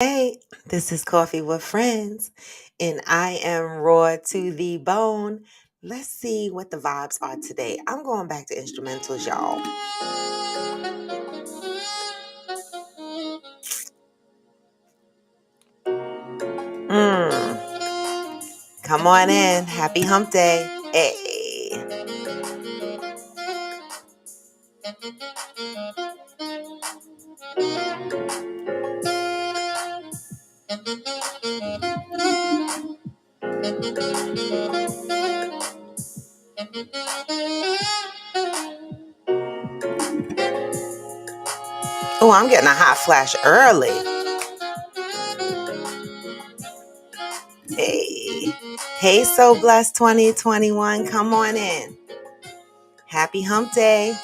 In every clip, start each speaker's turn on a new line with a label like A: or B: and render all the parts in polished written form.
A: Hey, this is Coffee with Friends, and I am raw to the bone. Let's see what the vibes are today. I'm going back to instrumentals, y'all. Mm, come on in. Happy hump day. Hey. Oh, I'm getting a hot flash early. Hey. Hey, So Blessed 2021. Come on in. Happy hump day.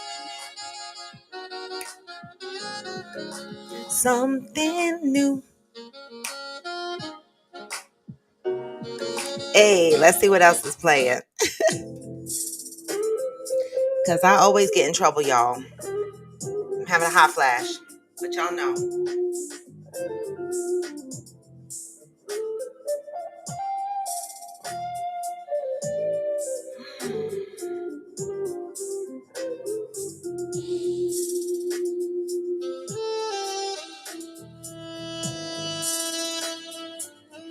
A: Something new. Hey, let's see what else is playing. Because I always get in trouble, y'all. I'm having a hot flash. But y'all know.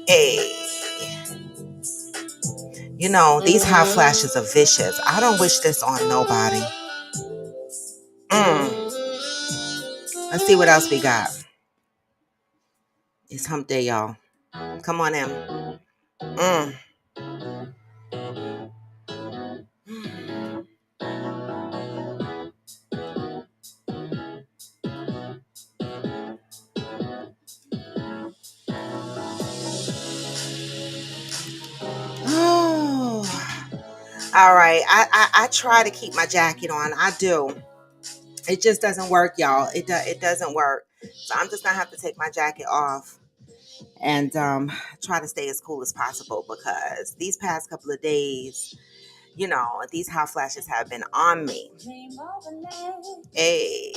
A: Hey. You know, these hot flashes are vicious. I don't wish this on nobody. Mm. Let's see what else we got. It's hump day, y'all. Come on in. Mm. Oh. All right. I try to keep my jacket on. I do. It just doesn't work, y'all. It doesn't work. So I'm just gonna have to take my jacket off and try to stay as cool as possible because these past couple of days, you know, these hot flashes have been on me. Hey.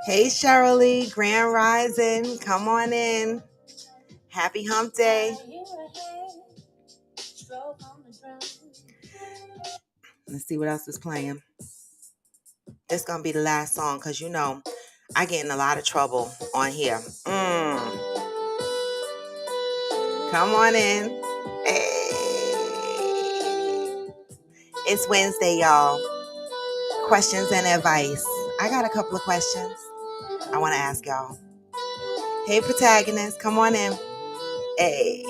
A: Hey, Shirley, Grand Rising. Come on in. Happy hump day. Let's see what else is playing. This is going to be the last song because, you know, I get in a lot of trouble on here. Come on in. Hey. It's Wednesday, y'all. Questions and advice. I got a couple of questions I want to ask y'all. Hey, protagonist, come on in. Hey.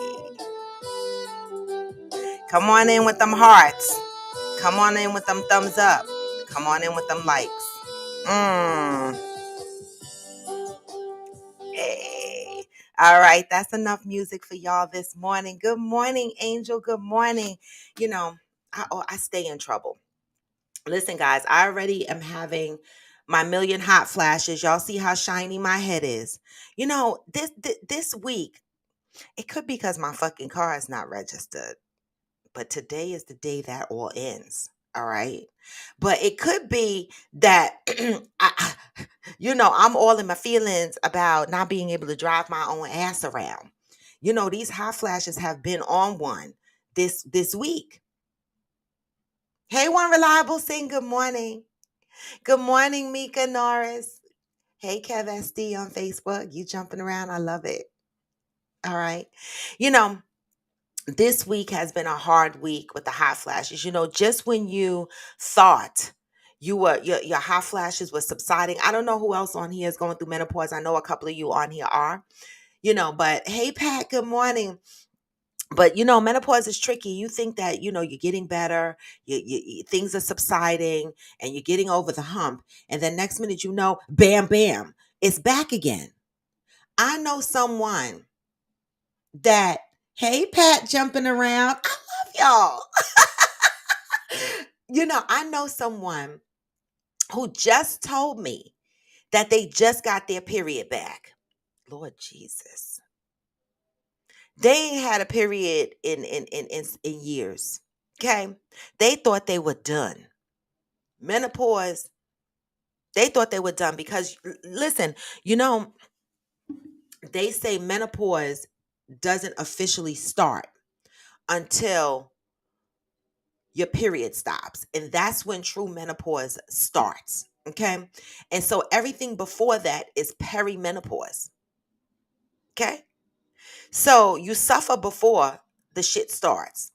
A: Come on in with them hearts. Come on in with them thumbs up. Come on in with them likes. Hey. All right, that's enough music for y'all this morning. Good morning, Angel. Good morning. You know, I stay in trouble. Listen, guys, I already am having my million hot flashes. Y'all see how shiny my head is. You know, this week, it could be because my fucking car is not registered. But today is the day that all ends. All right. But it could be that, I'm all in my feelings about not being able to drive my own ass around. You know, these hot flashes have been on one this week. Hey, One Reliable, sing good morning. Good morning, Mika Norris. Hey, Kev SD on Facebook. You jumping around. I love it. All right. You know, this week has been a hard week with the hot flashes. You know, just when you thought your hot flashes were subsiding. I don't know who else on here is going through menopause. I know a couple of you on here are, but hey, Pat, good morning. But menopause is tricky. You think that you're getting better, things are subsiding, and you're getting over the hump, and then next minute bam, bam, it's back again. I know someone that, hey, Pat, jumping around. I love y'all. I know someone who just told me that they just got their period back. Lord Jesus. They ain't had a period in years. Okay. They thought they were done. Menopause, they thought they were done because listen, you know, they say menopause doesn't officially start until your period stops. And that's when true menopause starts. Okay. And so everything before that is perimenopause. Okay. So you suffer before the shit starts.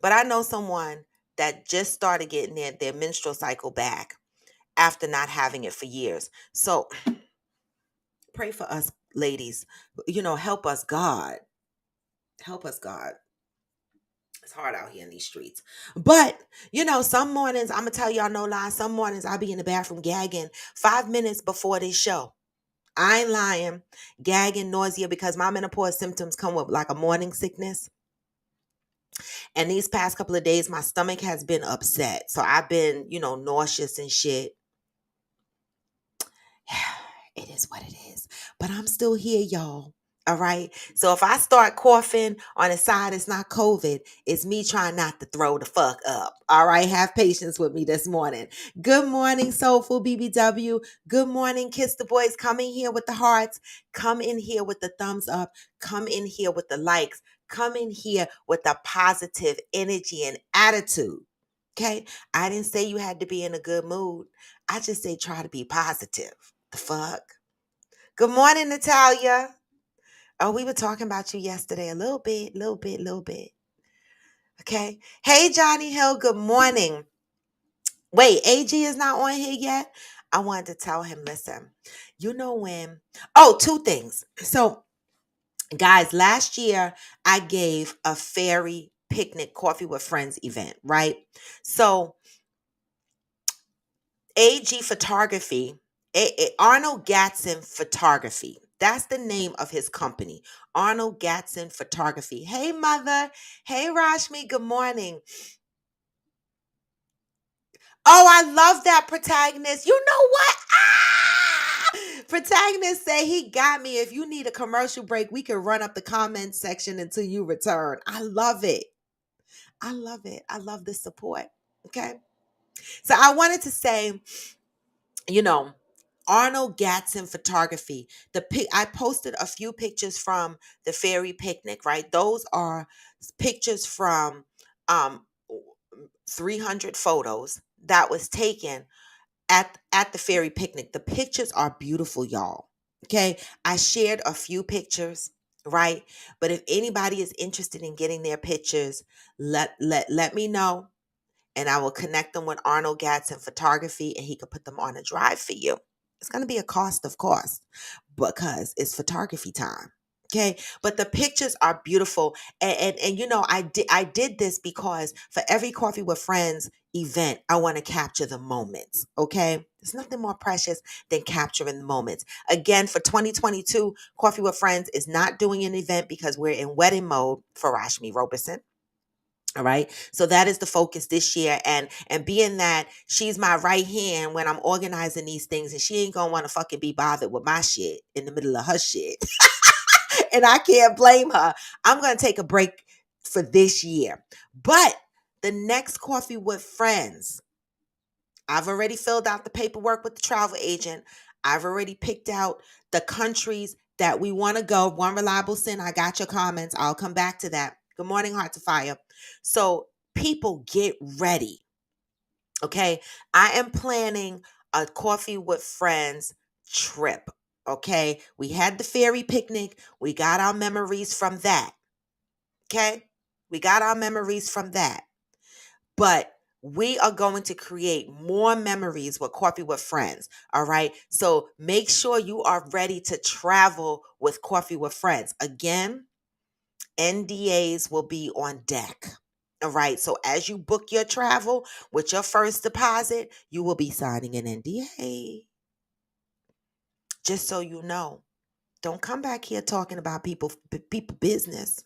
A: But I know someone that just started getting their menstrual cycle back after not having it for years. So pray for us, ladies. Help us, God. Help us, God. It's hard out here in these streets. But, some mornings, I'm going to tell y'all no lie. Some mornings I'll be in the bathroom gagging 5 minutes before this show. I ain't lying. Gagging, nausea, because my menopause symptoms come with like a morning sickness. And these past couple of days, my stomach has been upset. So I've been, nauseous and shit. It is what it is. But I'm still here, y'all. All right. So if I start coughing on the side, it's not COVID. It's me trying not to throw the fuck up. All right. Have patience with me this morning. Good morning, Soulful BBW. Good morning, Kiss the Boys. Come in here with the hearts. Come in here with the thumbs up. Come in here with the likes. Come in here with the positive energy and attitude. Okay. I didn't say you had to be in a good mood. I just say try to be positive. The fuck? Good morning, Natalia. Oh, we were talking about you yesterday a little bit, little bit, little bit. Okay. Hey, Johnny Hill. Good morning. Wait, AG is not on here yet. I wanted to tell him, listen, when, two things. So, guys, last year I gave a fairy picnic coffee with friends event, right? So, AG Photography, Arnold Gatson Photography. That's the name of his company, Arnold Gatson Photography. Hey, mother. Hey, Rashmi. Good morning. Oh, I love that protagonist. You know what? Protagonist say he got me. If you need a commercial break, we can run up the comment section until you return. I love it. I love it. I love the support. Okay. So I wanted to say, you know, Arnold Gatson Photography. I posted a few pictures from the fairy picnic, right? Those are pictures from um 300 photos that was taken at the fairy picnic. The pictures are beautiful, y'all. Okay? I shared a few pictures, right? But if anybody is interested in getting their pictures, let me know, and I will connect them with Arnold Gatson Photography, and he could put them on a drive for you. It's going to be a cost, of course, because it's photography time. Okay, but the pictures are beautiful, and I did this because for every Coffee with Friends event, I want to capture the moments. Okay, there's nothing more precious than capturing the moments. Again, for 2022, Coffee with Friends is not doing an event because we're in wedding mode for Rashmi Roberson. All right. So that is the focus this year. And being that she's my right hand when I'm organizing these things, and she ain't gonna want to fucking be bothered with my shit in the middle of her shit. And I can't blame her. I'm gonna take a break for this year. But the next Coffee with Friends, I've already filled out the paperwork with the travel agent. I've already picked out the countries that we want to go. One Reliable Sin, I got your comments. I'll come back to that. Good morning, Heart to Fire. So, people, get ready. Okay. I am planning a Coffee with Friends trip. Okay. We had the fairy picnic. We got our memories from that. Okay. We got our memories from that. But we are going to create more memories with Coffee with Friends. All right. So make sure you are ready to travel with Coffee with Friends. Again, NDAs will be on deck. All right. So as you book your travel with your first deposit, you will be signing an NDA. Just so you know. Don't come back here talking about people business,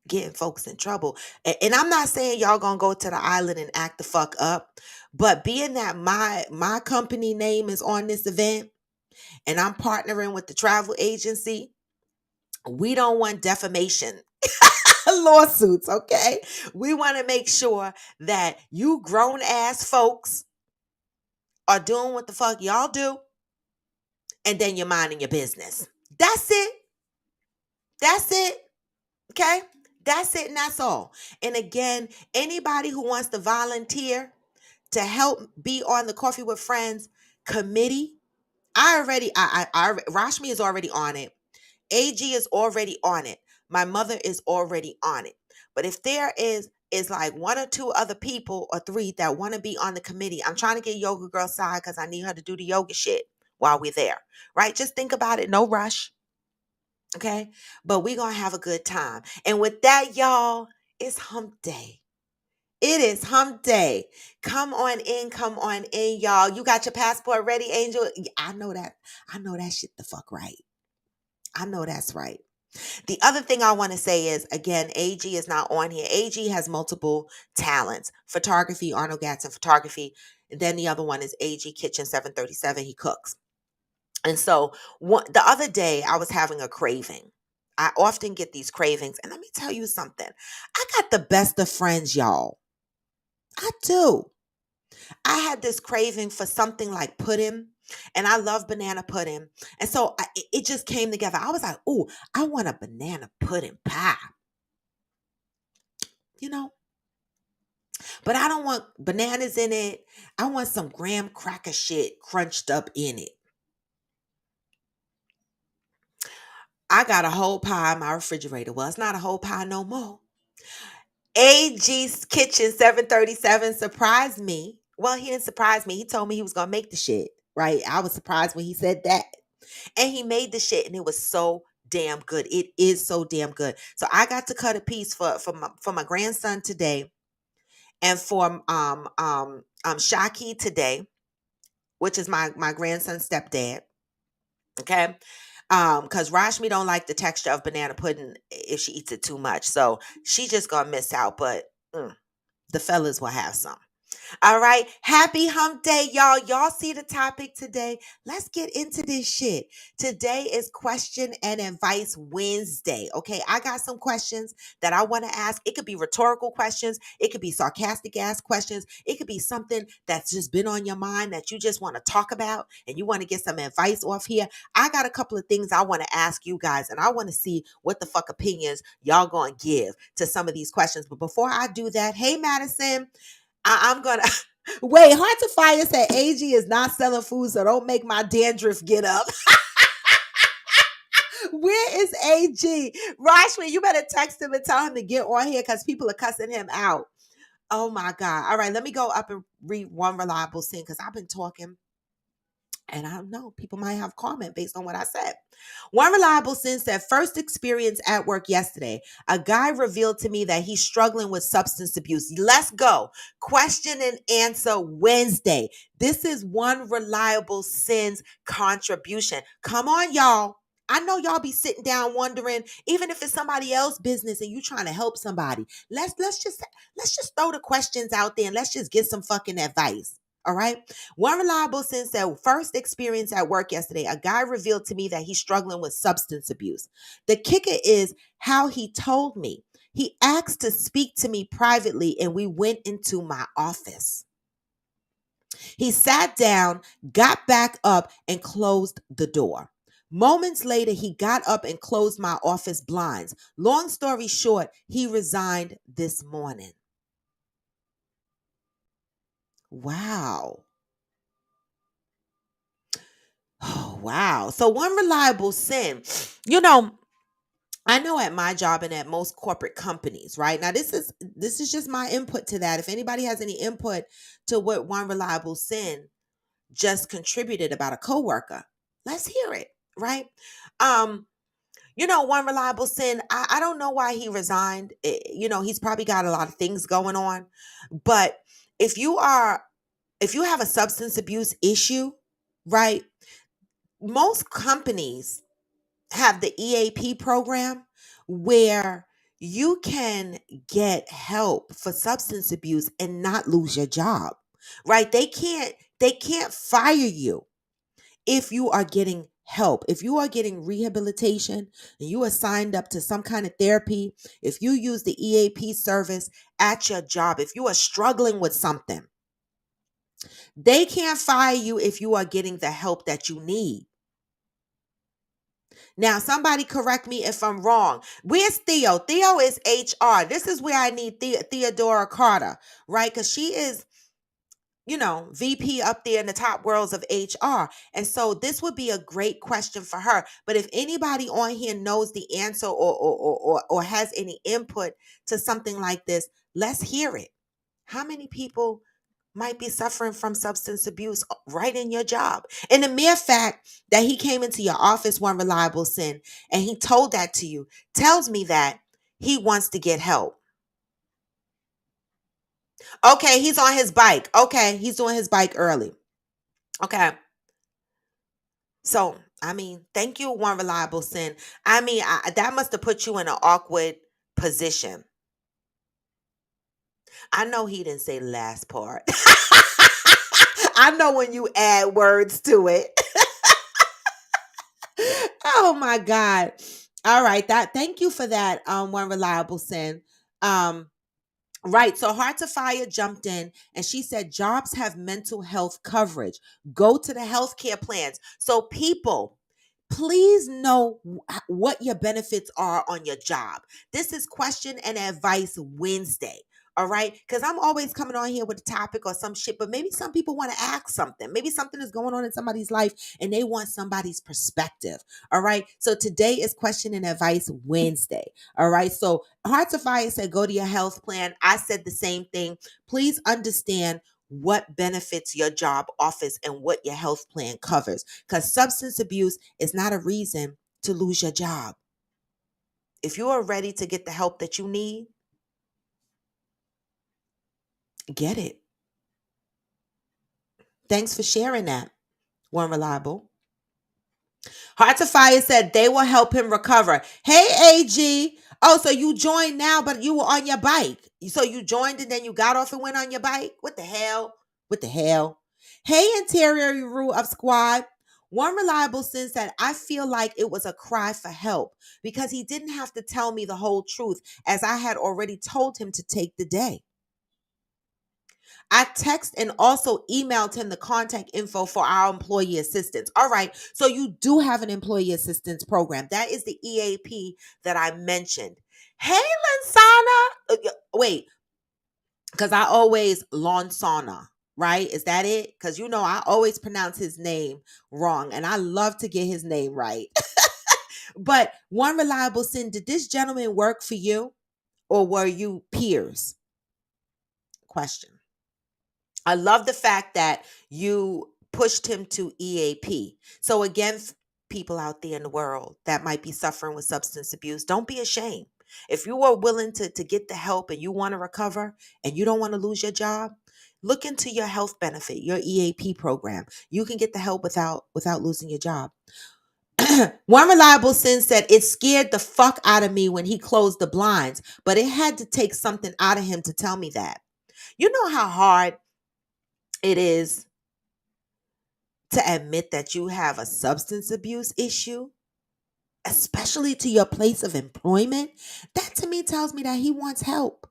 A: getting folks in trouble. And I'm not saying y'all gonna go to the island and act the fuck up, but being that my company name is on this event and I'm partnering with the travel agency, we don't want defamation lawsuits, okay? We want to make sure that you grown ass folks are doing what the fuck y'all do, and then you're minding your business. That's it. That's it. Okay? That's it and that's all. And again, anybody who wants to volunteer to help be on the Coffee with Friends committee, Rashmi is already on it. AG is already on it. My mother is already on it. But if there is like one or two other people or three that want to be on the committee, I'm trying to get Yoga Girl side because I need her to do the yoga shit while we're there. Right? Just think about it. No rush. Okay? But we're going to have a good time. And with that, y'all, it's hump day. It is hump day. Come on in, y'all. You got your passport ready, Angel? I know that. I know that shit the fuck right. I know that's right. The other thing I want to say is, again, AG is not on here. AG has multiple talents: photography, Arnold Gatson photography. And then the other one is AG Kitchen 737. He cooks. And so the other day I was having a craving. I often get these cravings. And let me tell you something. I got the best of friends, y'all. I do. I had this craving for something like pudding, and I love banana pudding. And so it just came together. I was like, oh, I want a banana pudding pie, you know? But I don't want bananas in it. I want some graham cracker shit crunched up in it. I got a whole pie in my refrigerator. Well, it's not a whole pie no more. AG's Kitchen 737 surprised me. Well, he didn't surprise me. He told me he was going to make the shit, right? I was surprised when he said that. And he made the shit and it was so damn good. It is so damn good. So I got to cut a piece for my grandson today and for Shaki today, which is my grandson's stepdad. Okay. Because Rashmi don't like the texture of banana pudding if she eats it too much. So she just gonna miss out. But the fellas will have some. All right. Happy hump day, y'all. Y'all see the topic today. Let's get into this shit. Today is question and advice Wednesday. Okay. I got some questions that I want to ask. It could be rhetorical questions. It could be sarcastic ass questions. It could be something that's just been on your mind that you just want to talk about and you want to get some advice off here. I got a couple of things I want to ask you guys and I want to see what the fuck opinions y'all going to give to some of these questions. But before I do that, hey, Madison. I'm gonna wait. Hard to Fire said AG is not selling food, so don't make my dandruff get up. Where is AG? Rashmi, you better text him and tell him to get on here because people are cussing him out. Oh my God. All right, let me go up and read one reliable scene because I've been talking. And I don't know, people might have comment based on what I said. One reliable sin said, first experience at work yesterday. A guy revealed to me that he's struggling with substance abuse. Let's go. Question and answer Wednesday. This is one reliable sin's contribution. Come on, y'all. I know y'all be sitting down wondering, even if it's somebody else's business and you trying to help somebody. Let's just throw the questions out there and let's just get some fucking advice. All right. One reliable sense said, first experience at work yesterday, a guy revealed to me that he's struggling with substance abuse. The kicker is how he told me. He asked to speak to me privately and we went into my office. He sat down, got back up, and closed the door. Moments later, he got up and closed my office blinds. Long story short, he resigned this morning. Wow. Oh, wow. So one reliable sin, you know, I know at my job and at most corporate companies, right? Now this is just my input to that. If anybody has any input to what one reliable sin just contributed about a coworker, let's hear it, right? Um, one reliable sin, I don't know why he resigned. He's probably got a lot of things going on. But if you have a substance abuse issue, right? Most companies have the EAP program where you can get help for substance abuse and not lose your job. Right? They can't fire you if you are getting help. If you are getting rehabilitation and you are signed up to some kind of therapy, if you use the EAP service at your job, if you are struggling with something, they can't fire you if you are getting the help that you need. Now, somebody correct me if I'm wrong. Where's Theo? Theo is HR. This is where I need Theodora Carter, right? Because she is, VP up there in the top worlds of HR. And so this would be a great question for her. But if anybody on here knows the answer or has any input to something like this, let's hear it. How many people might be suffering from substance abuse right in your job? And the mere fact that he came into your office, One Reliable Sin, and he told that to you tells me that he wants to get help. Okay, he's on his bike. Okay, he's doing his bike early. Okay. So, thank you, One Reliable Sin. That must have put you in an awkward position. I know he didn't say the last part. I know when you add words to it. Oh my God. All right. Thank you for that, One Reliable Sin. Um, right. So Heart to Fire jumped in and she said jobs have mental health coverage. Go to the healthcare plans. So people, please know what your benefits are on your job. This is Question and Advice Wednesday. All right. Because I'm always coming on here with a topic or some shit, but maybe some people want to ask something. Maybe something is going on in somebody's life and they want somebody's perspective. All right. So today is Question and Advice Wednesday. All right. So Hearts of Fire said, go to your health plan. I said the same thing. Please understand what benefits your job offers and what your health plan covers. Because substance abuse is not a reason to lose your job. If you are ready to get the help that you need, get it. Thanks for sharing that, One Reliable. Hearts of Fire said they will help him recover. Hey, AG. Oh, so you joined now, but you were on your bike. So you joined and then you got off and went on your bike? What the hell? What the hell? Hey, Interior Rule of Squad. One Reliable Sin said, I feel like it was a cry for help because he didn't have to tell me the whole truth as I had already told him to take the day. I text and also emailed him the contact info for our employee assistance. All right. So you do have an employee assistance program. That is the EAP that I mentioned. Hey, Lansana. Wait, because I always Lonsana, right? Is that it? Because I always pronounce his name wrong and I love to get his name right. But One Reliable Sin, did this gentleman work for you or were you peers? Question. I love the fact that you pushed him to EAP. So again, people out there in the world that might be suffering with substance abuse, don't be ashamed. If you are willing to get the help and you want to recover and you don't want to lose your job, look into your health benefit, your EAP program. You can get the help without losing your job. One Reliable Sin said, it scared the fuck out of me when he closed the blinds, but it had to take something out of him to tell me that. You know how hard it is to admit that you have a substance abuse issue, especially to your place of employment? That to me tells me that he wants help.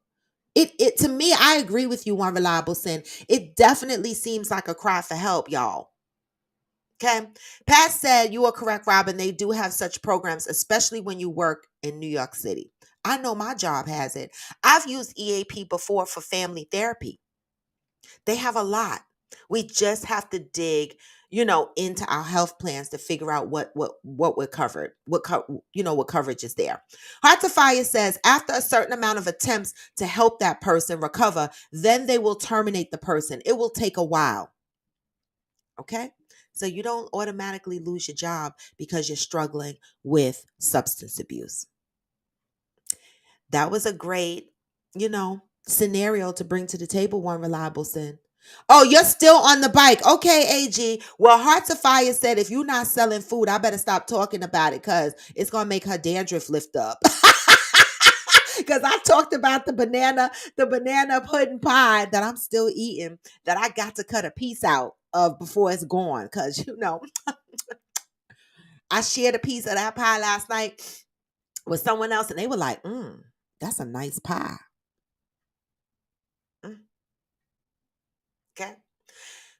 A: It to me, I agree with you, One Reliable Sin. It definitely seems like a cry for help, y'all. Okay. Pat said, you are correct, Robin. They do have such programs, especially when you work in New York City. I know my job has it. I've used EAP before for family therapy. They have a lot. We just have to dig, into our health plans to figure out what we're covered, what coverage is there. Heart to Fire says after a certain amount of attempts to help that person recover, then they will terminate the person. It will take a while. Okay? So you don't automatically lose your job because you're struggling with substance abuse. That was a great, scenario to bring to the table, One Reliable Sin. Oh, you're still on the bike. Okay, AG. Well, Hearts of Fire said if you're not selling food, I better stop talking about it because it's going to make her dandruff lift up. Because I talked about the banana pudding pie that I'm still eating that I got to cut a piece out of before it's gone. Because, I shared a piece of that pie last night with someone else and they were like, that's a nice pie. Mm. Okay.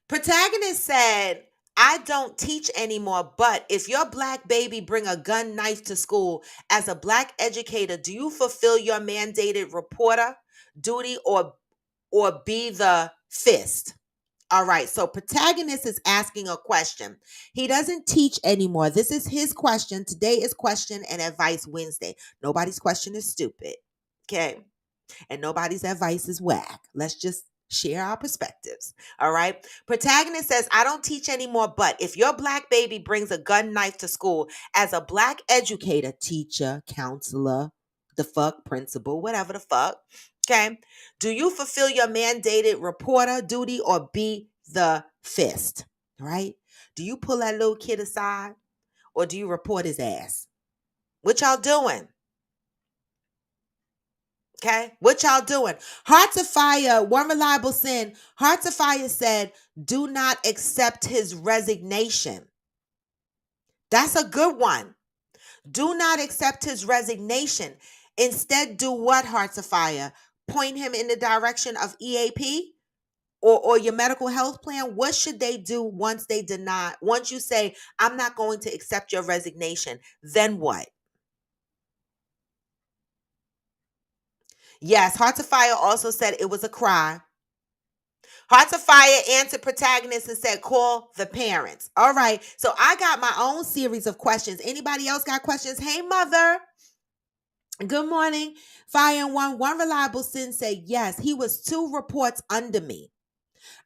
A: Protagonist said, I don't teach anymore, but if your black baby bring a gun knife to school as a black educator, do you fulfill your mandated reporter duty or be the fist? All right, so protagonist is asking a question. He doesn't teach anymore. This is his question. Today is question and advice Wednesday. Nobody's question is stupid. Okay. And nobody's advice is whack. Let's just share our perspectives. All right. Protagonist says, I don't teach anymore, but if your black baby brings a gun knife to school as a black educator, teacher, counselor, the fuck, principal, whatever the fuck, okay, do you fulfill your mandated reporter duty or be the fist? Right? Do you pull that little kid aside or do you report his ass? What y'all doing? Okay, what y'all doing? Hearts of Fire, One Reliable Sin. Hearts of Fire said, do not accept his resignation. That's a good one. Do not accept his resignation. Instead, do what, Hearts of Fire? Point him in the direction of EAP or your medical health plan. What should they do once they deny, once you say, I'm not going to accept your resignation? Then what? Yes, Hearts of Fire also said it was a cry. Hearts of Fire answered protagonist and said, call the parents. All right. So I got my own series of questions. Anybody else got questions? Hey, mother. Good morning. Fire and One Reliable Sin said, yes, he was 2 reports under me.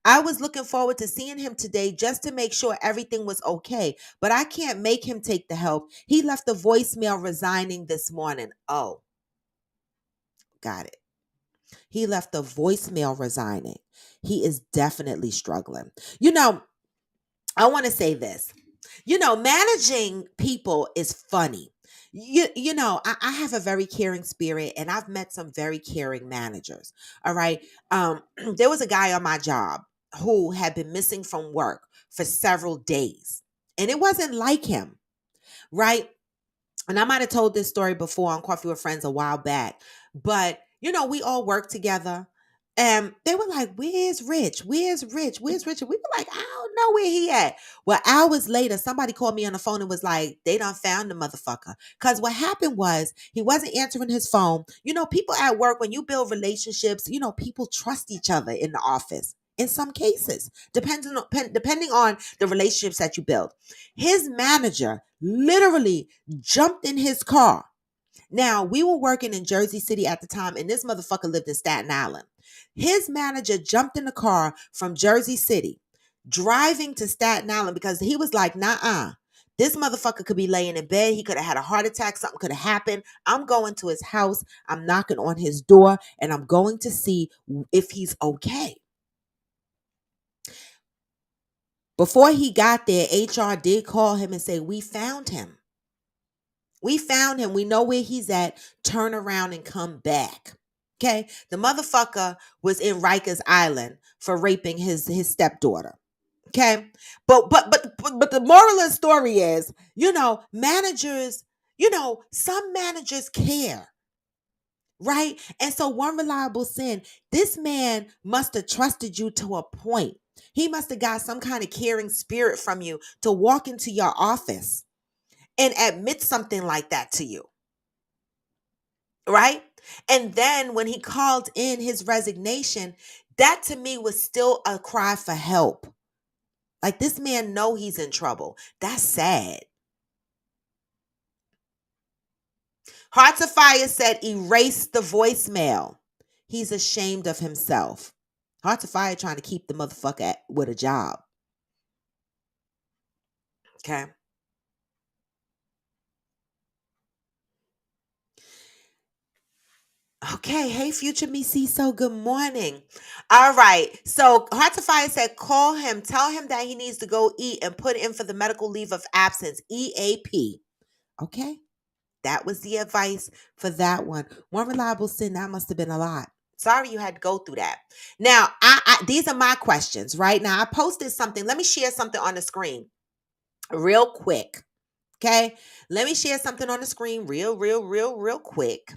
A: I was looking forward to seeing him today just to make sure everything was okay, but I can't make him take the help. He left a voicemail resigning this morning. Oh, got it. He left a voicemail resigning. He is definitely struggling. I want to say this. Managing people is funny. I have a very caring spirit and I've met some very caring managers. All right. There was a guy on my job who had been missing from work for several days. And it wasn't like him, right? And I might have told this story before on Coffee with Friends a while back, but we all work together. And they were like, where's Rich? Where's Rich? Where's Rich? And we were like, I don't know where he at. Well, hours later, somebody called me on the phone and was like, they done found the motherfucker. Because what happened was he wasn't answering his phone. People at work, when you build relationships, people trust each other in the office. In some cases, depending on the relationships that you build. His manager literally jumped in his car. Now, we were working in Jersey City at the time, and this motherfucker lived in Staten Island. His manager jumped in the car from Jersey City, driving to Staten Island because he was like, nah. This motherfucker could be laying in bed. He could have had a heart attack. Something could have happened. I'm going to his house. I'm knocking on his door, and I'm going to see if he's okay. Before he got there, HR did call him and say, we found him. We found him. We know where he's at. Turn around and come back. Okay. The motherfucker was in Rikers Island for raping his stepdaughter. Okay. But the moral of the story is, managers, some managers care. Right. And so One Reliable Sin, this man must have trusted you to a point. He must have got some kind of caring spirit from you to walk into your office and admit something like that to you. Right? And then when he called in his resignation, that to me was still a cry for help. Like, this man know he's in trouble. That's sad. Hearts of Fire said, erase the voicemail. He's ashamed of himself. Hearts of Fire trying to keep the motherfucker with a job. Okay. Okay. Hey, future me, so good morning. All right. So Hearts of Fire said, call him, tell him that he needs to go eat and put in for the medical leave of absence, EAP. Okay. That was the advice for that one. One Reliable Sin, that must have been a lot. Sorry you had to go through that. Now, these are my questions, right? Now, I posted something. Let me share something on the screen real quick. Okay? Let me share something on the screen real quick.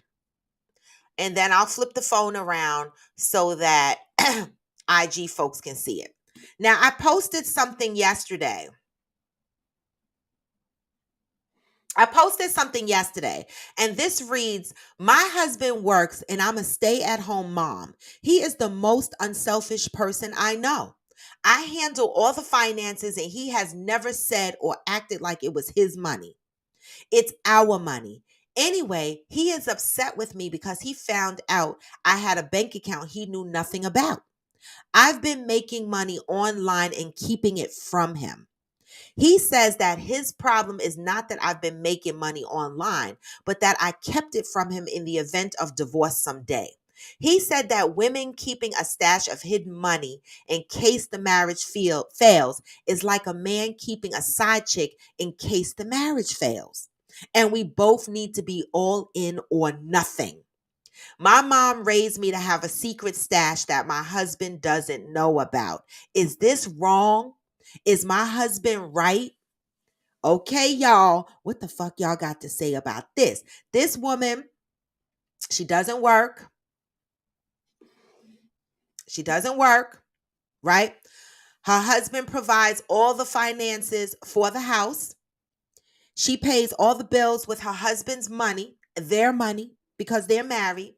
A: And then I'll flip the phone around so that IG folks can see it. Now, I posted something yesterday. I posted something yesterday, and this reads, my husband works and I'm a stay at home mom. He is the most unselfish person I know. I handle all the finances, and he has never said or acted like it was his money. It's our money. Anyway, he is upset with me because he found out I had a bank account he knew nothing about. I've been making money online and keeping it from him. He says that his problem is not that I've been making money online, but that I kept it from him in the event of divorce someday. He said that women keeping a stash of hidden money in case the marriage fails is like a man keeping a side chick in case the marriage fails. And we both need to be all in or nothing. My mom raised me to have a secret stash that my husband doesn't know about. Is this wrong? Is my husband right? Okay, y'all, what the fuck y'all got to say about this? This woman, she doesn't work. She doesn't work, right? Her husband provides all the finances for the house. She pays all the bills with her husband's money, their money, because they're married.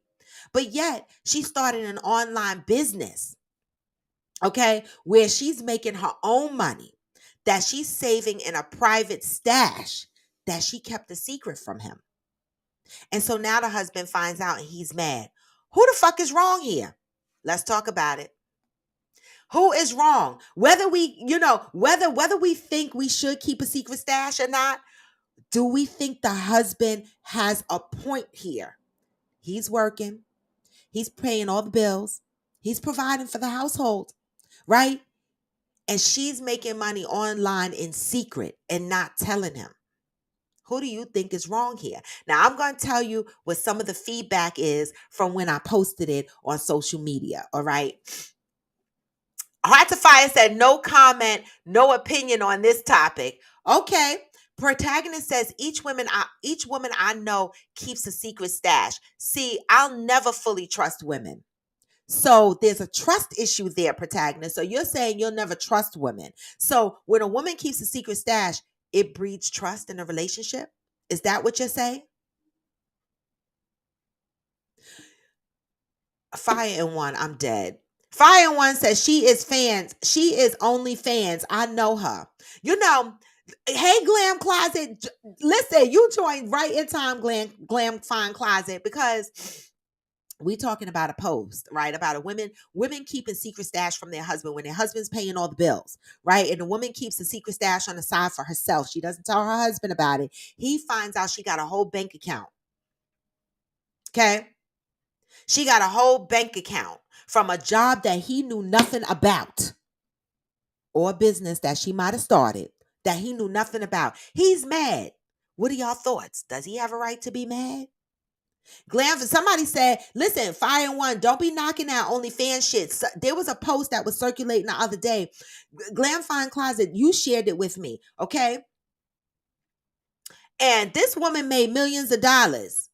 A: But yet, she started an online business, okay, where she's making her own money that she's saving in a private stash that she kept a secret from him. And so now the husband finds out and he's mad. Who the fuck is wrong here? Let's talk about it. Who is wrong? Whether whether we think we should keep a secret stash or not, do we think the husband has a point here? He's working. He's paying all the bills. He's providing for the household, right? And she's making money online in secret and not telling him. Who do you think is wrong here? Now, I'm going to tell you what some of the feedback is from when I posted it on social media. All right. Heart to Fire said, no comment, no opinion on this topic. Okay. Protagonist says each woman I know keeps a secret stash. See, I'll never fully trust women. So there's a trust issue there, protagonist. So you're saying you'll never trust women. So when a woman keeps a secret stash, it breeds trust in a relationship. Is that what you're saying? Fire and One, I'm dead. Fire and One says she is fans. She is only fans. I know her. Hey, Glam Closet. Listen, you joined right in time, Glam Fine Closet, because we talking about a post, right? About a women keeping secret stash from their husband when their husband's paying all the bills, right? And the woman keeps a secret stash on the side for herself. She doesn't tell her husband about it. He finds out she got a whole bank account. Okay? She got a whole bank account from a job that he knew nothing about, or a business that she might have started that he knew nothing about. He's mad. What are y'all thoughts? Does he have a right to be mad? Glam, somebody said, listen, Fire and One, don't be knocking out OnlyFans shit. So, there was a post that was circulating the other day. Glam Fine Closet, you shared it with me, okay? And this woman made millions of dollars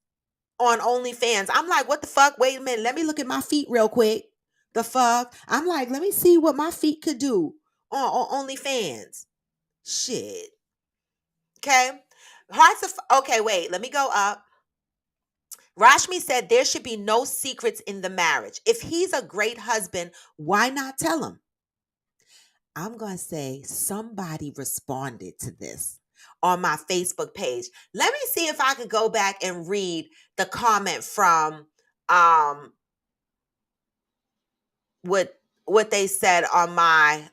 A: on OnlyFans. I'm like, what the fuck? Wait a minute. Let me look at my feet real quick. The fuck? I'm like, let me see what my feet could do on OnlyFans. Shit. Okay? Okay, wait. Let me go up. Rashmi said there should be no secrets in the marriage. If he's a great husband, why not tell him? I'm going to say somebody responded to this on my Facebook page. Let me see if I could go back and read the comment from what they said on my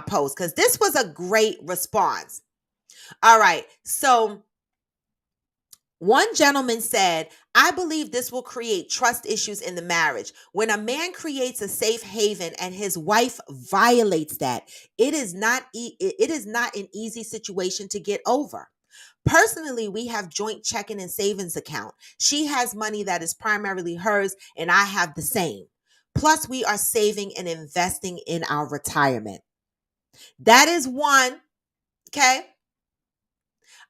A: post, cuz this was a great response. All right. So one gentleman said, I believe this will create trust issues in the marriage. When a man creates a safe haven and his wife violates that, it is not an easy situation to get over. Personally, we have joint checking and savings account. She has money that is primarily hers and I have the same. Plus, we are saving and investing in our retirement. That is one, okay?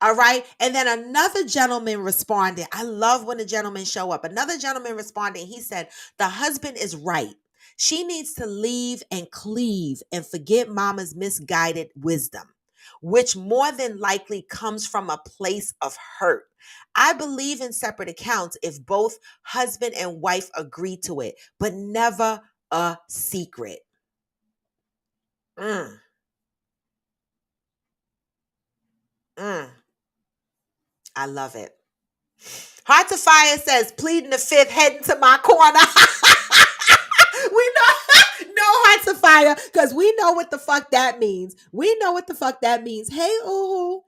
A: All right. And then another gentleman responded. I love when the gentlemen show up. Another gentleman responded. He said, the husband is right. She needs to leave and cleave and forget mama's misguided wisdom. which more than likely comes from a place of hurt. I believe in separate accounts if both husband and wife agree to it, but never a secret. Mm, mm, I love it. Heart to Fire says, pleading the fifth, heading to my corner. We know, no Heart to Fire, because we know what the fuck that means. We know what the fuck that means. Hey, ooh.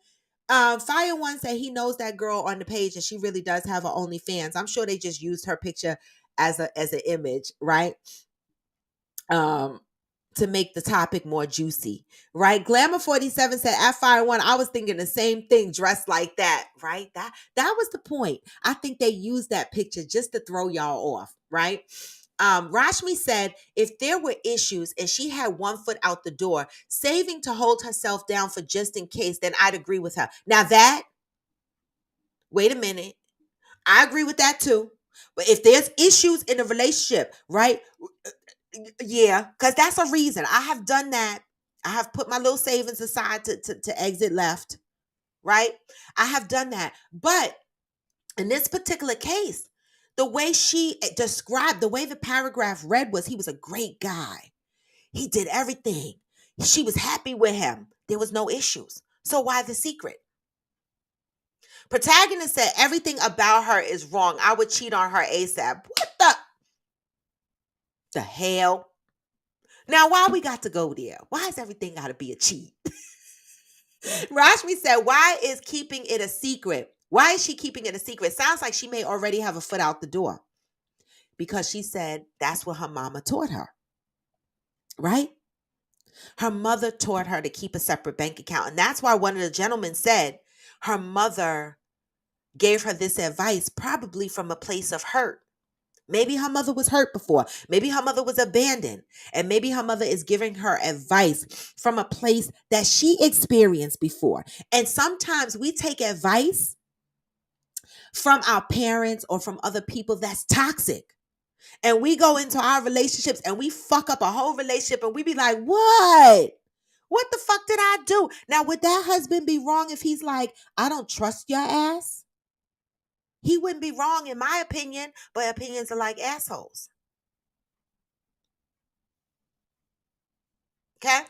A: Fire One said he knows that girl on the page and she really does have her OnlyFans. I'm sure they just used her picture as an image, right? Um, to make the topic more juicy, right? Glamour 47 said at Fire One, I was thinking the same thing, dressed like that, right? That was the point. I think they used that picture just to throw y'all off, right? Rashmi said if there were issues and she had one foot out the door, saving to hold herself down for just in case, then I'd agree with her. Now that, wait a minute, I agree with that too. But if there's issues in a relationship, right? Yeah, because that's a reason. I have done that. I have put my little savings aside to exit left, right? I have done that. But in this particular case, the way she described, the way the paragraph read was he was a great guy. He did everything. She was happy with him. There was no issues. So why the secret? Protagonist said everything about her is wrong. I would cheat on her ASAP. What the hell? Now, why we got to go there? Why is everything got to be a cheat? Rashmi said, why is keeping it a secret? Why is she keeping it a secret? Sounds like she may already have a foot out the door because she said that's what her mama taught her, right? Her mother taught her to keep a separate bank account. And that's why one of the gentlemen said her mother gave her this advice probably from a place of hurt. Maybe her mother was hurt before. Maybe her mother was abandoned. And maybe her mother is giving her advice from a place that she experienced before. And sometimes we take advice from our parents or from other people that's toxic. And we go into our relationships and we fuck up a whole relationship and we be like, what? What the fuck did I do? Now, would that husband be wrong if he's like, I don't trust your ass? He wouldn't be wrong in my opinion, but opinions are like assholes. Okay?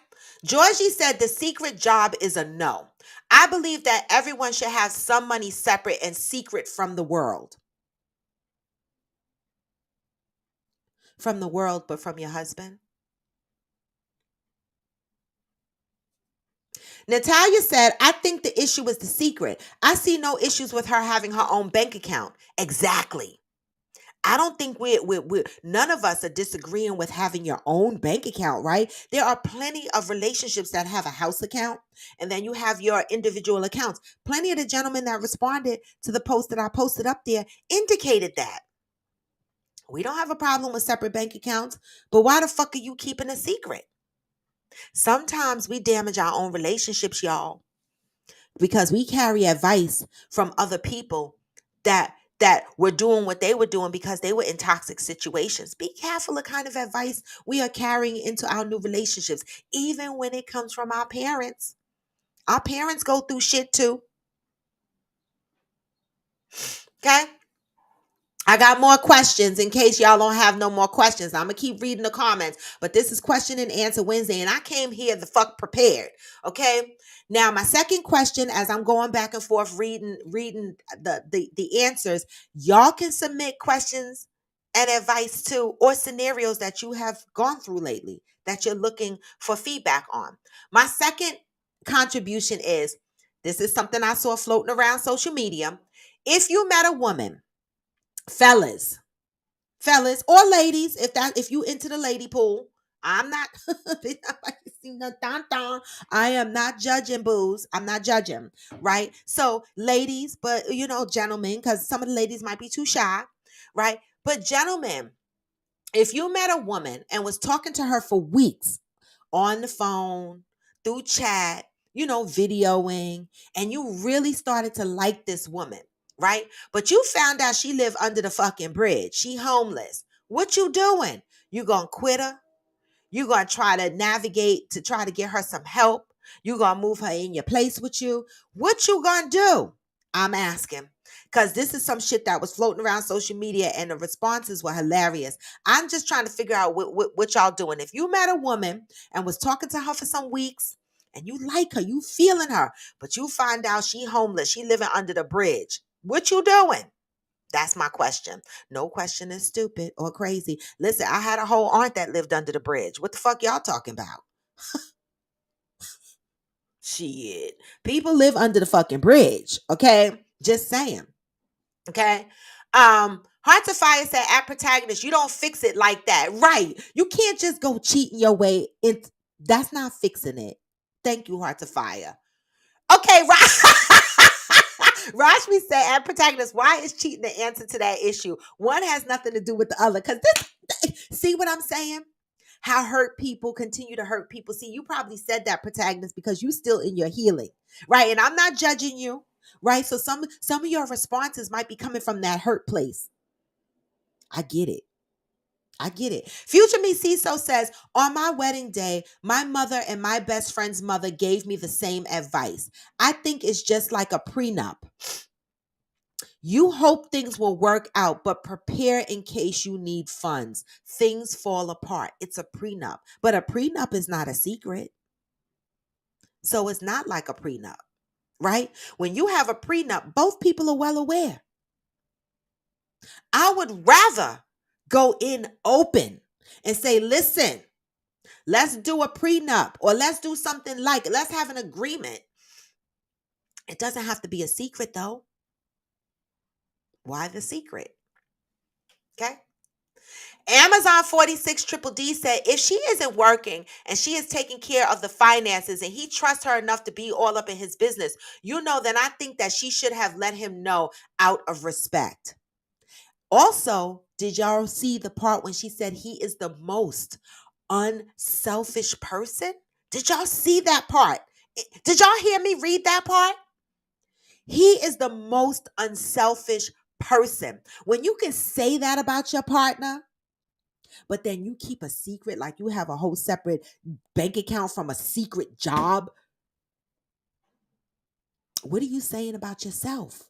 A: Georgie said the secret job is a no. I believe that everyone should have some money separate and secret from the world. From the world, but from your husband. Natalia said, I think the issue is the secret. I see no issues with her having her own bank account. Exactly. I don't think we're none of us are disagreeing with having your own bank account, right? There are plenty of relationships that have a house account and then you have your individual accounts. Plenty of the gentlemen that responded to the post that I posted up there indicated that. We don't have a problem with separate bank accounts, but why the fuck are you keeping a secret? Sometimes we damage our own relationships, y'all, because we carry advice from other people that were doing what they were doing because they were in toxic situations. Be careful of kind of advice we are carrying into our new relationships, even when it comes from our parents. Our parents go through shit too. Okay? I got more questions in case y'all don't have no more questions. I'm going to keep reading the comments, but this is question and answer Wednesday, and I came here the fuck prepared. Okay. Now, my second question, as I'm going back and forth reading the answers, y'all can submit questions and advice to or scenarios that you have gone through lately that you're looking for feedback on. My second contribution is this is something I saw floating around social media. If you met a woman, fellas or ladies, if you into the lady pool, I'm not I am not judging, booze. I'm not judging, right? So ladies, but gentlemen, because some of the ladies might be too shy, right? But gentlemen, if you met a woman and was talking to her for weeks on the phone, through chat, videoing, and you really started to like this woman, right? But you found out she lived under the fucking bridge. She homeless. What you doing? You gonna quit her? You gonna try to navigate to try to get her some help? You gonna move her in your place with you? What you gonna do? I'm asking. Because this is some shit that was floating around social media and the responses were hilarious. I'm just trying to figure out what y'all doing. If you met a woman and was talking to her for some weeks and you like her, you feeling her, but you find out she homeless, she living under the bridge. What you doing? That's my question. No question is stupid or crazy. Listen, I had a whole aunt that lived under the bridge. What the fuck y'all talking about? Shit. People live under the fucking bridge. Okay. Just saying. Okay. Hearts of Fire said at protagonist, you don't fix it like that. Right. You can't just go cheating your way in. That's not fixing it. Thank you, Hearts of Fire. Okay, right. Rashmi said, and protagonist, why is cheating the answer to that issue? One has nothing to do with the other. Because this, see what I'm saying? How hurt people continue to hurt people. See, you probably said that, protagonist, because you still in your healing, right? And I'm not judging you, right? So some of your responses might be coming from that hurt place. I get it. I get it. Future Me CISO says, on my wedding day, my mother and my best friend's mother gave me the same advice. I think it's just like a prenup. You hope things will work out, but prepare in case you need funds. Things fall apart. It's a prenup, but a prenup is not a secret. So it's not like a prenup, right? When you have a prenup, both people are well aware. I would rather go in open and say, listen, let's do a prenup or let's do something like, let's have an agreement. It doesn't have to be a secret though. Why the secret? Okay. Amazon 46 Triple D said, if she isn't working and she is taking care of the finances and he trusts her enough to be all up in his business, then I think that she should have let him know out of respect. Also, did y'all see the part when she said he is the most unselfish person? Did y'all see that part? Did y'all hear me read that part? He is the most unselfish person. When you can say that about your partner, but then you keep a secret, like you have a whole separate bank account from a secret job, what are you saying about yourself?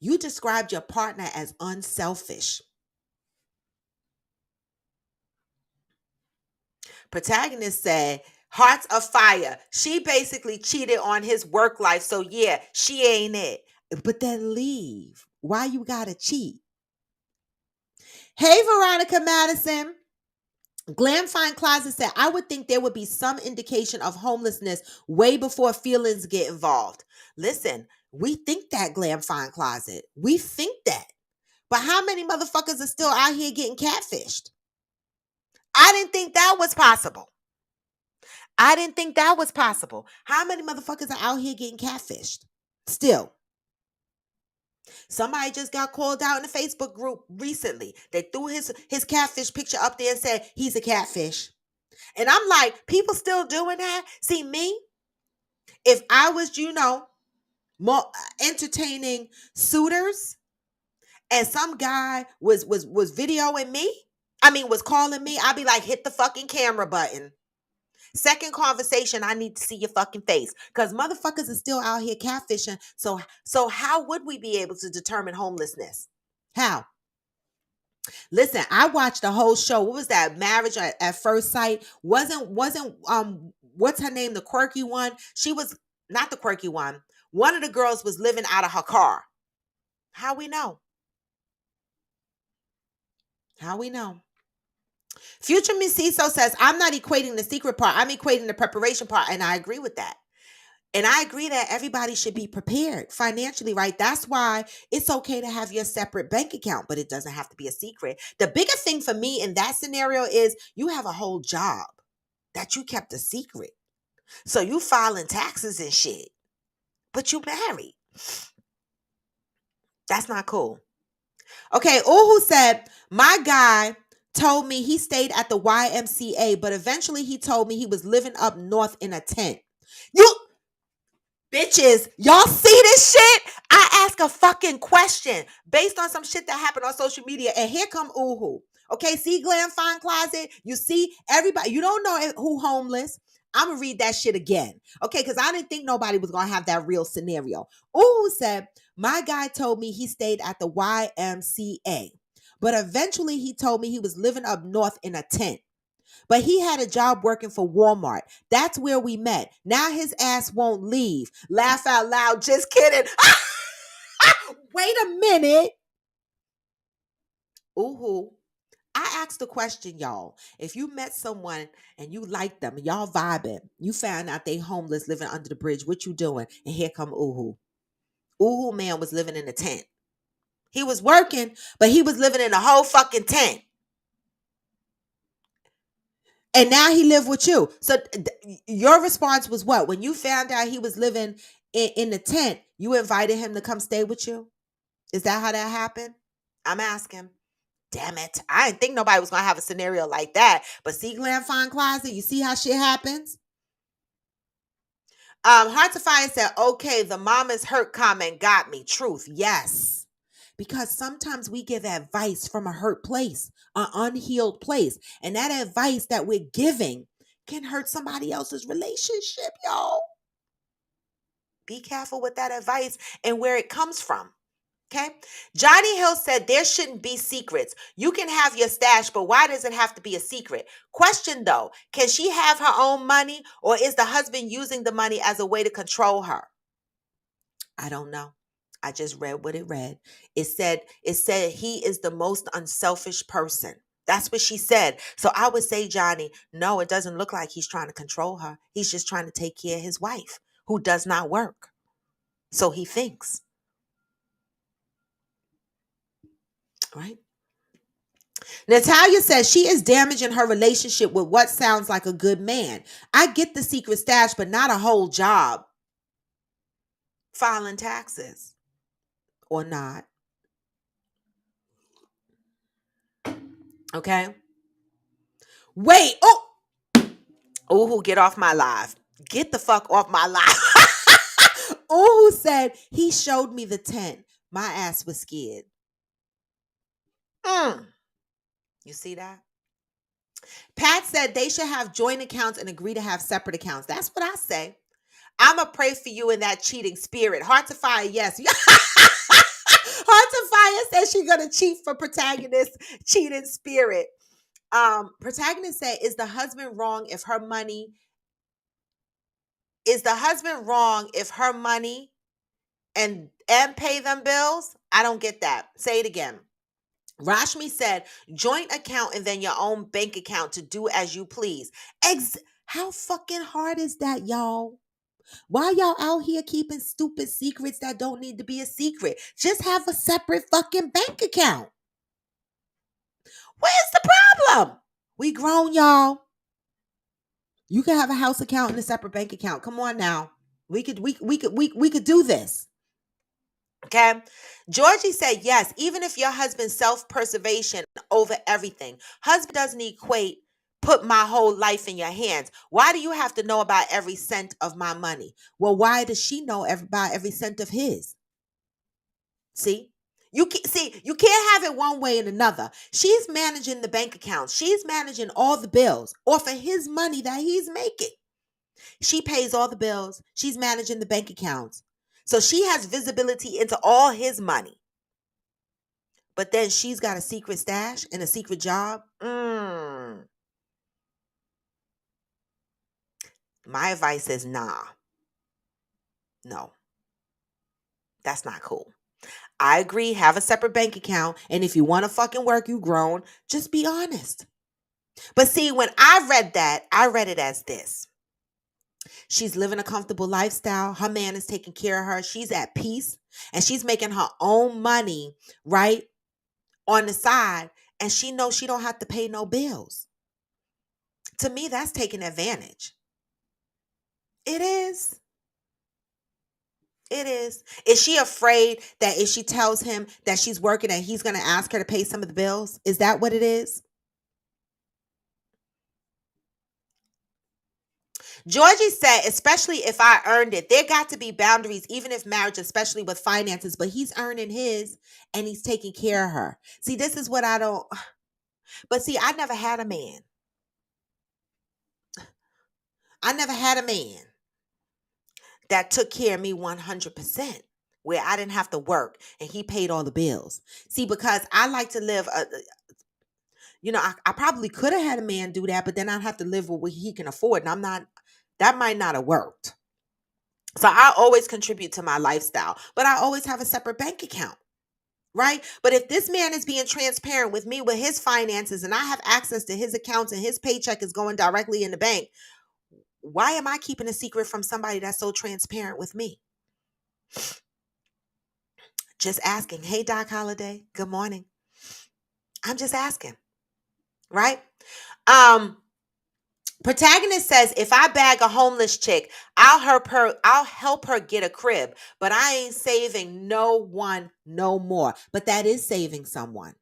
A: You described your partner as unselfish. Protagonist said, Hearts of Fire. She basically cheated on his work life. So yeah, she ain't it. But then leave. Why you gotta cheat? Hey, Veronica Madison. Glam Fine Closet said, I would think there would be some indication of homelessness way before feelings get involved. Listen, we think that, Glam Fine Closet. We think that. But how many motherfuckers are still out here getting catfished? I didn't think that was possible. I didn't think that was possible. How many motherfuckers are out here getting catfished? Still. Somebody just got called out in the Facebook group recently. They threw his catfish picture up there and said he's a catfish. And I'm like, people still doing that? See, me, if I was, more entertaining suitors and some guy was videoing me, was calling me, I'd be like, hit the fucking camera button. Second conversation, I need to see your fucking face. Because motherfuckers are still out here catfishing. So how would we be able to determine homelessness? How? Listen, I watched the whole show. What was that? Marriage at First Sight? Wasn't what's her name? The quirky one? She was not the quirky one. One of the girls was living out of her car. How we know? How we know? Future Miss CISO says, I'm not equating the secret part. I'm equating the preparation part. And I agree with that. And I agree that everybody should be prepared financially, right? That's why it's okay to have your separate bank account, but it doesn't have to be a secret. The bigger thing for me in that scenario is you have a whole job that you kept a secret. So you filing taxes and shit, but you married. That's not cool. Okay, Uhu said, my guy told me he stayed at the YMCA, but eventually he told me he was living up north in a tent. You bitches, y'all see this shit? I ask a fucking question based on some shit that happened on social media, and here come Uhu. Okay, see Glam Fine Closet? You see everybody, you don't know who homeless. I'm going to read that shit again. Okay, because I didn't think nobody was going to have that real scenario. Uhu said, my guy told me he stayed at the YMCA, but eventually he told me he was living up north in a tent. But he had a job working for Walmart. That's where we met. Now his ass won't leave. Laugh out loud. Just kidding. Wait a minute. Ooh. I asked the question, y'all. If you met someone and you liked them, y'all vibing, you found out they homeless living under the bridge, what you doing? And here come Uhu. Uhu man was living in a tent. He was working, but he was living in a whole fucking tent. And now he lived with you. So your response was what? When you found out he was living in the tent, you invited him to come stay with you? Is that how that happened? I'm asking. Damn it. I didn't think nobody was going to have a scenario like that. But see, Glam Fine Closet, you see how shit happens? Heart to Fire said, okay, the mama's hurt comment got me. Truth. Yes. Because sometimes we give advice from a hurt place, an unhealed place. And that advice that we're giving can hurt somebody else's relationship, y'all. Be careful with that advice and where it comes from. Okay. Johnny Hill said there shouldn't be secrets. You can have your stash, but why does it have to be a secret? Question though, can she have her own money or is the husband using the money as a way to control her? I don't know. I just read what it read. It said he is the most unselfish person. That's what she said. So I would say, Johnny, no, it doesn't look like he's trying to control her. He's just trying to take care of his wife who does not work. So he thinks. Right? Natalia says she is damaging her relationship with what sounds like a good man. I get the secret stash, but not a whole job. Filing taxes or not. Okay. Wait. Oh, get off my live. Get the fuck off my live. Who said he showed me the tent. My ass was scared. You see that? Pat said they should have joint accounts and agree to have separate accounts. That's what I say. I'ma pray for you in that cheating spirit. Heart to Fire, yes. Heart to Fire says she's gonna cheat for protagonist cheating spirit. Protagonist said, is the husband wrong if her money and pay them bills? I don't get that. Say it again. Rashmi said, joint account and then your own bank account to do as you please. How fucking hard is that, y'all? Why y'all out here keeping stupid secrets that don't need to be a secret? Just have a separate fucking bank account. Where's the problem? We grown, y'all. You can have a house account and a separate bank account. Come on now. We could do this. Okay. Georgie said, yes, even if your husband's self-preservation over everything, husband doesn't equate put my whole life in your hands. Why do you have to know about every cent of my money? Well, why does she know about every cent of his? See? You can't have it one way and another. She's managing the bank account. She's managing all the bills off of his money that he's making. She pays all the bills. She's managing the bank accounts. So she has visibility into all his money. But then she's got a secret stash and a secret job. My advice is nah. No. That's not cool. I agree, have a separate bank account. And if you want to fucking work, you grown, just be honest. But see, when I read that, I read it as this. She's living a comfortable lifestyle. Her man is taking care of her. She's at peace. And she's making her own money, right, on the side. And she knows she don't have to pay no bills. To me, that's taking advantage. It is. It is. Is she afraid that if she tells him that she's working and he's going to ask her to pay some of the bills? Is that what it is? Georgie said, especially if I earned it, there got to be boundaries, even if marriage, especially with finances, but he's earning his and he's taking care of her. See, this is what I don't, but see, I never had a man. I never had a man that took care of me 100%, where I didn't have to work and he paid all the bills. See, because I like to live I probably could have had a man do that, but then I'd have to live with what he can afford. And that might not have worked. So I always contribute to my lifestyle, but I always have a separate bank account. Right. But if this man is being transparent with me with his finances and I have access to his accounts and his paycheck is going directly in the bank, why am I keeping a secret from somebody that's so transparent with me? Just asking. Hey, Doc Holliday. Good morning. I'm just asking. Right. Um, Protagonist says, if I bag a homeless chick, I'll help her get a crib, but I ain't saving no one no more. But that is saving someone.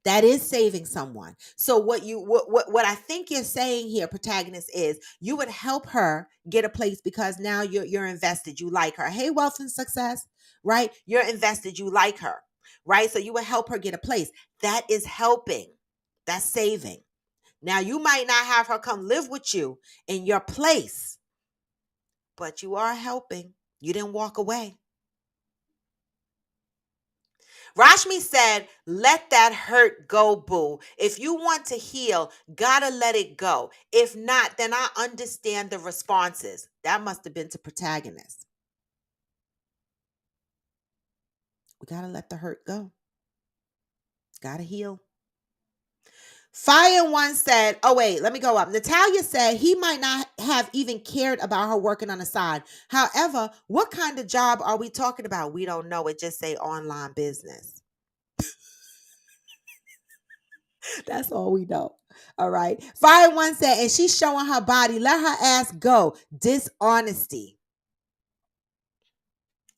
A: That is saving someone. So what I think you're saying here, protagonist, is you would help her get a place because now you're invested. You like her. Hey, wealth and success, right? You're invested. You like her, right? So you would help her get a place. That is helping. That's saving. Now, you might not have her come live with you in your place, but you are helping. You didn't walk away. Rashmi said, let that hurt go, boo. If you want to heal, gotta let it go. If not, then I understand the responses. That must have been to protagonist. We gotta let the hurt go. Gotta heal. Fire One said, oh, wait, let me go up. Natalia said he might not have even cared about her working on the side. However, what kind of job are we talking about? We don't know. It just say online business. That's all we know. All right. Fire One said, and she's showing her body. Let her ass go. Dishonesty.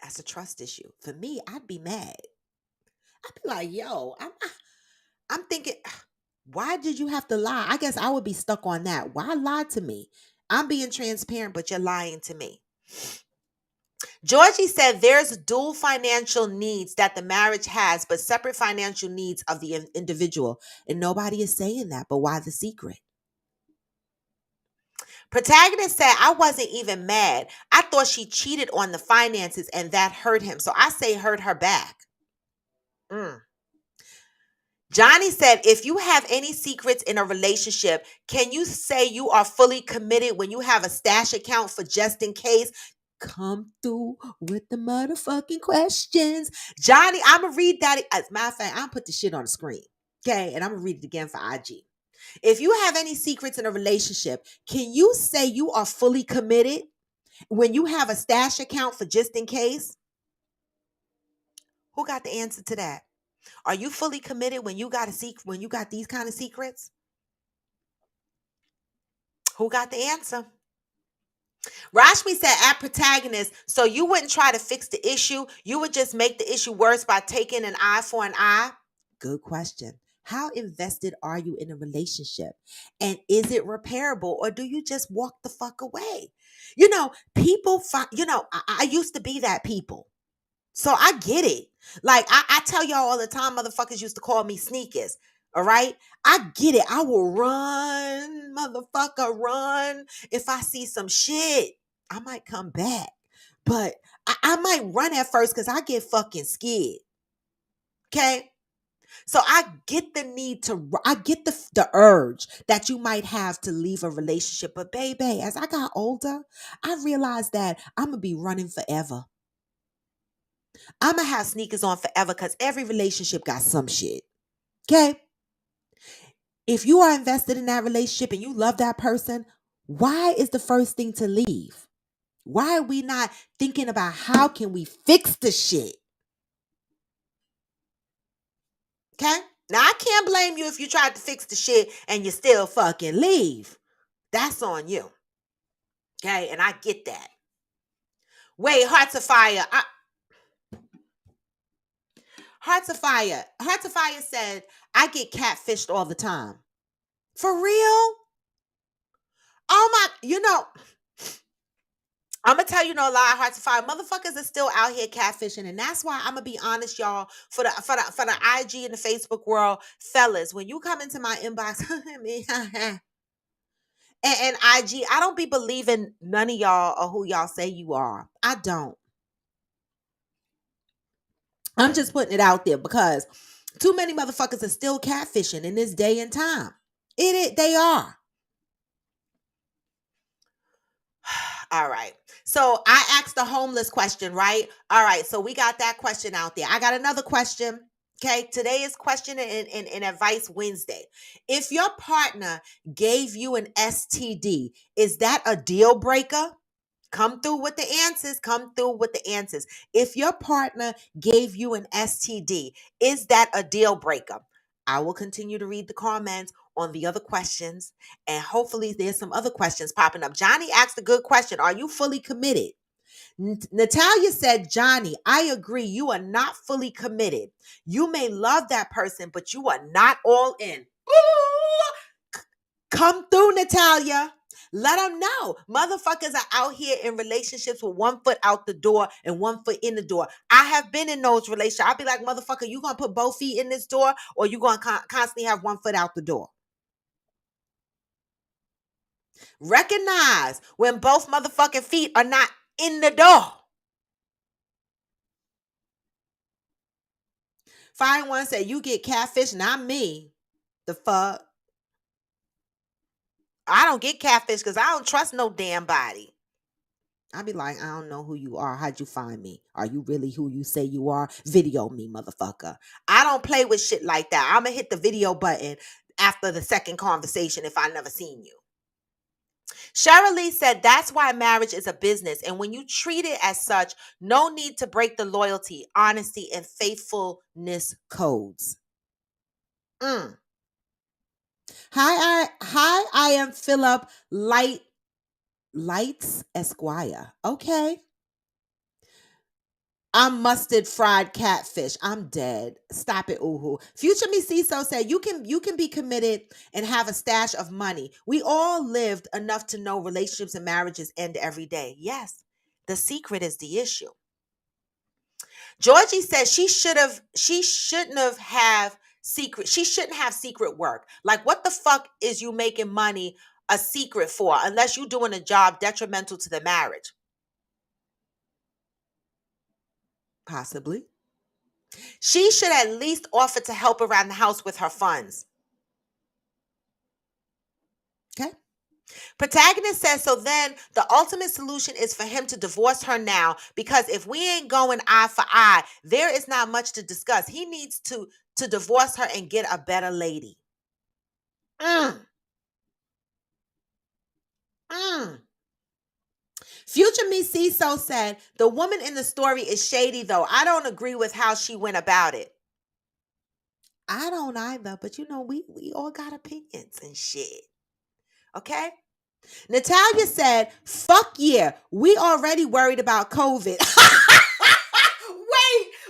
A: That's a trust issue. For me, I'd be mad. I'd be like, yo, I'm thinking, why did you have to lie? I guess I would be stuck on that. Why lie to me? I'm being transparent, but you're lying to me. Georgie said there's dual financial needs that the marriage has, but separate financial needs of the individual. And nobody is saying that, but why the secret? Protagonist said, I wasn't even mad. I thought she cheated on the finances and that hurt him. So I say hurt her back. Johnny said, if you have any secrets in a relationship, can you say you are fully committed when you have a stash account for just in case? Come through with the motherfucking questions. Johnny, I'm going to read that. As a matter of fact, I'll put the shit on the screen. Okay. And I'm going to read it again for IG. If you have any secrets in a relationship, can you say you are fully committed when you have a stash account for just in case? Who got the answer to that? Are you fully committed when you got when you got these kind of secrets? Who got the answer? Rashmi said at protagonist, so you wouldn't try to fix the issue. You would just make the issue worse by taking an eye for an eye. Good question. How invested are you in a relationship? And is it repairable or do you just walk the fuck away? People, I used to be that people. So I get it. Like I tell y'all all the time, motherfuckers used to call me sneakers. All right. I get it. I will run, motherfucker, run. If I see some shit, I might come back. But I might run at first because I get fucking scared. Okay. So I get the need I get the urge that you might have to leave a relationship. But baby, as I got older, I realized that I'm going to be running forever. I'm going to have sneakers on forever because every relationship got some shit. Okay? If you are invested in that relationship and you love that person, why is the first thing to leave? Why are we not thinking about how can we fix the shit? Okay? Now, I can't blame you if you tried to fix the shit and you still fucking leave. That's on you. Okay? And I get that. Wait, Hearts of Fire. Hearts of Fire. Hearts of Fire said, I get catfished all the time. For real? Oh my, I'm gonna tell you no lie, Hearts of Fire. Motherfuckers are still out here catfishing, and that's why I'm gonna be honest, y'all. For the IG and the Facebook world, fellas, when you come into my inbox, And IG, I don't be believing none of y'all or who y'all say you are. I don't. I'm just putting it out there because too many motherfuckers are still catfishing in this day and time. They are. All right. So I asked the homeless question, right? All right. So we got that question out there. I got another question. Okay. Today is question and advice Wednesday. If your partner gave you an STD, is that a deal breaker? Come through with the answers. Come through with the answers. If your partner gave you an STD, is that a deal breaker? I will continue to read the comments on the other questions, and hopefully there's some other questions popping up. Johnny asked a good question. Are you fully committed? Natalia said, Johnny, I agree. You are not fully committed. You may love that person, but you are not all in. Ooh, come through, Natalia. Let them know. Motherfuckers are out here in relationships with one foot out the door and one foot in the door. I have been in those relationships. I'll be like, motherfucker, you gonna put both feet in this door or you gonna constantly have one foot out the door? Recognize when both motherfucking feet are not in the door. Fine one said, you get catfish, not me. The fuck? I don't get catfish because I don't trust no damn body. I'd be like, I don't know who you are. How'd you find me? Are you really who you say you are? Video me, motherfucker. I don't play with shit like that. I'm going to hit the video button after the second conversation if I never seen you. Cheryl Lee said that's why marriage is a business. And when you treat it as such, no need to break the loyalty, honesty, and faithfulness codes. I am Philip Lights Esquire. Okay. I'm mustard fried catfish. I'm dead. Stop it, oohoo. Future Me Ciso said you can be committed and have a stash of money. We all lived enough to know relationships and marriages end every day. Yes. The secret is the issue. Georgie says she shouldn't have secret work. Like what the fuck is you making money a secret for unless you're doing a job detrimental to the marriage? Possibly. She should at least offer to help around the house with her funds. Okay. Protagonist says, so then the ultimate solution is for him to divorce her now because if we ain't going eye for eye, there is not much to discuss. He needs to divorce her and get a better lady. Mm. Future Me Ciso said, the woman in the story is shady though. I don't agree with how she went about it. I don't either, but you know, we all got opinions and shit. Okay? Natalia said, fuck yeah, we already worried about COVID.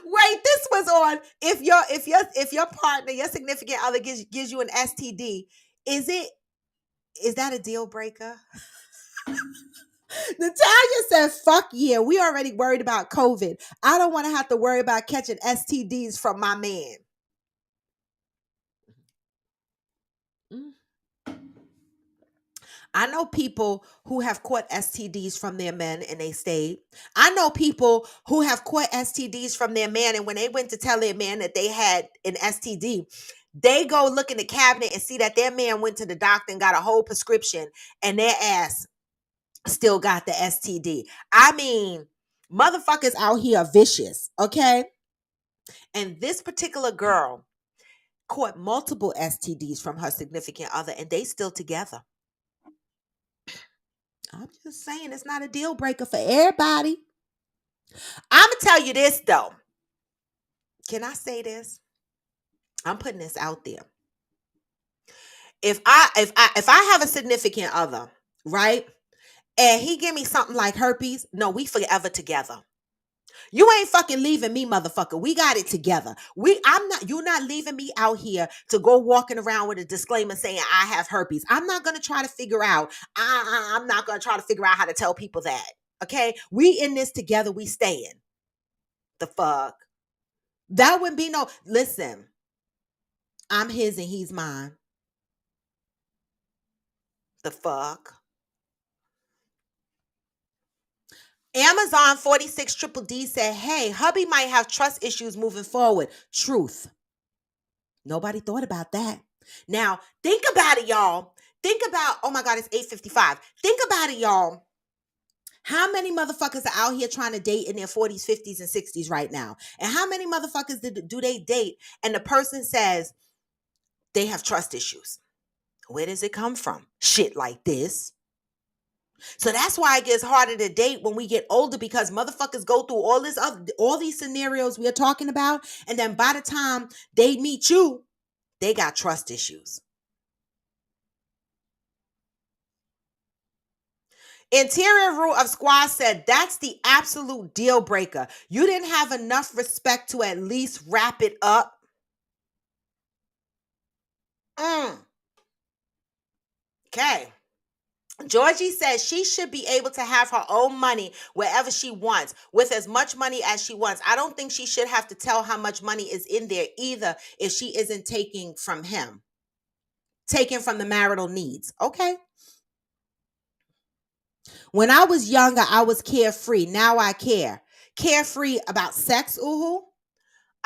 A: Wait, this was on if your partner, your significant other gives you an STD, is that a deal breaker? Natalia said, fuck yeah, we already worried about COVID. I don't want to have to worry about catching STDs from my man. I know people who have caught STDs from their men and they stayed. I know people who have caught STDs from their man, and when they went to tell their man that they had an STD, they go look in the cabinet and see that their man went to the doctor and got a whole prescription and their ass still got the STD. I mean, motherfuckers out here are vicious, okay? And this particular girl caught multiple STDs from her significant other and they still together. I'm just saying it's not a deal breaker for everybody. I'm gonna tell you this though. Can I say this? I'm putting this out there. If I have a significant other, right? And he give me something like herpes, no, we forever together. You ain't fucking leaving me, motherfucker. We got it together. You're not leaving me out here to go walking around with a disclaimer saying I have herpes. I'm not going to try to figure out, I'm not going to try to figure out how to tell people that. Okay. We in this together. We staying. The fuck. That wouldn't be no, listen, I'm his and he's mine. The fuck? Amazon 46 Triple D said, hey, hubby might have trust issues moving forward. Truth. Nobody thought about that. Now, think about it, y'all. Think about, oh my God, it's 8:55. Think about it, y'all. How many motherfuckers are out here trying to date in their 40s, 50s, and 60s right now? And how many motherfuckers do they date and the person says they have trust issues? Where does it come from? Shit like this. So that's why it gets harder to date when we get older, because motherfuckers go through all these scenarios we are talking about, and then by the time they meet you, they got trust issues. Interior Rule of Squad said that's the absolute deal breaker. You didn't have enough respect to at least wrap it up. Okay. Georgie says she should be able to have her own money wherever she wants, with as much money as she wants. I don't think she should have to tell how much money is in there either if she isn't taking from him, taking from the marital needs. Okay. When I was younger, I was carefree. Now I care. Carefree about sex, ooh.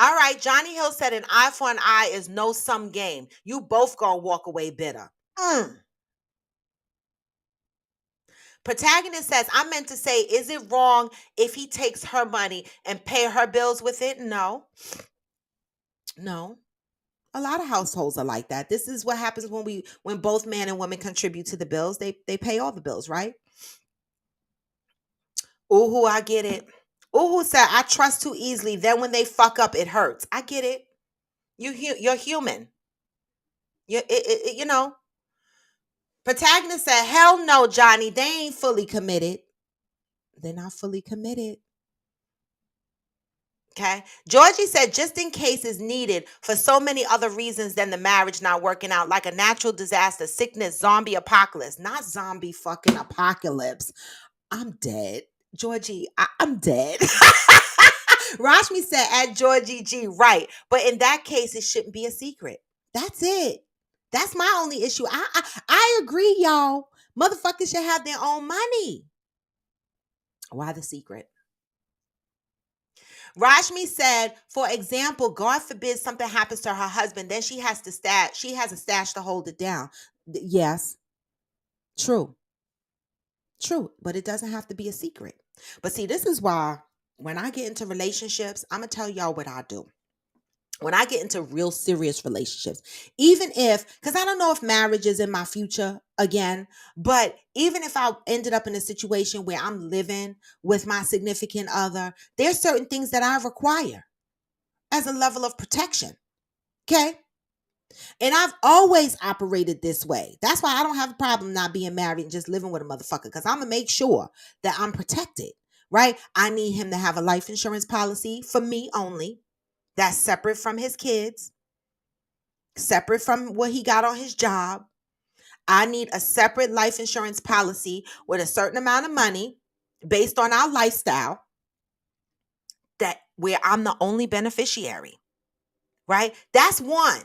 A: All right, Johnny Hill said an eye for an eye is no sum game. You both gonna walk away bitter. Protagonist says, I meant to say, is it wrong if he takes her money and pay her bills with it? No. No. A lot of households are like that. This is what happens when both man and woman contribute to the bills. They pay all the bills, right? Ooh, I get it. Ooh said, I trust too easily. Then when they fuck up, it hurts. I get it. You're human. You know. Protagonist said, hell no, Johnny. They ain't fully committed. They're not fully committed. Okay. Georgie said, just in case is needed for so many other reasons than the marriage not working out, like a natural disaster, sickness, zombie apocalypse. Not zombie fucking apocalypse. I'm dead. Georgie, I'm dead. Rashmi said, at Georgie G, right. But in that case, it shouldn't be a secret. That's it. That's my only issue. I agree, y'all. Motherfuckers should have their own money. Why the secret? Rashmi said, for example, God forbid something happens to her husband, then she has a stash to hold it down. Yes. True. True. But it doesn't have to be a secret. But see, this is why when I get into relationships, I'm going to tell y'all what I do. When I get into real serious relationships, even if, because I don't know if marriage is in my future again, but even if I ended up in a situation where I'm living with my significant other, there's certain things that I require as a level of protection. Okay. And I've always operated this way. That's why I don't have a problem not being married and just living with a motherfucker, because I'm going to make sure that I'm protected, right? I need him to have a life insurance policy for me only. That's separate from his kids, separate from what he got on his job. I need a separate life insurance policy with a certain amount of money based on our lifestyle, that where I'm the only beneficiary, right? That's one.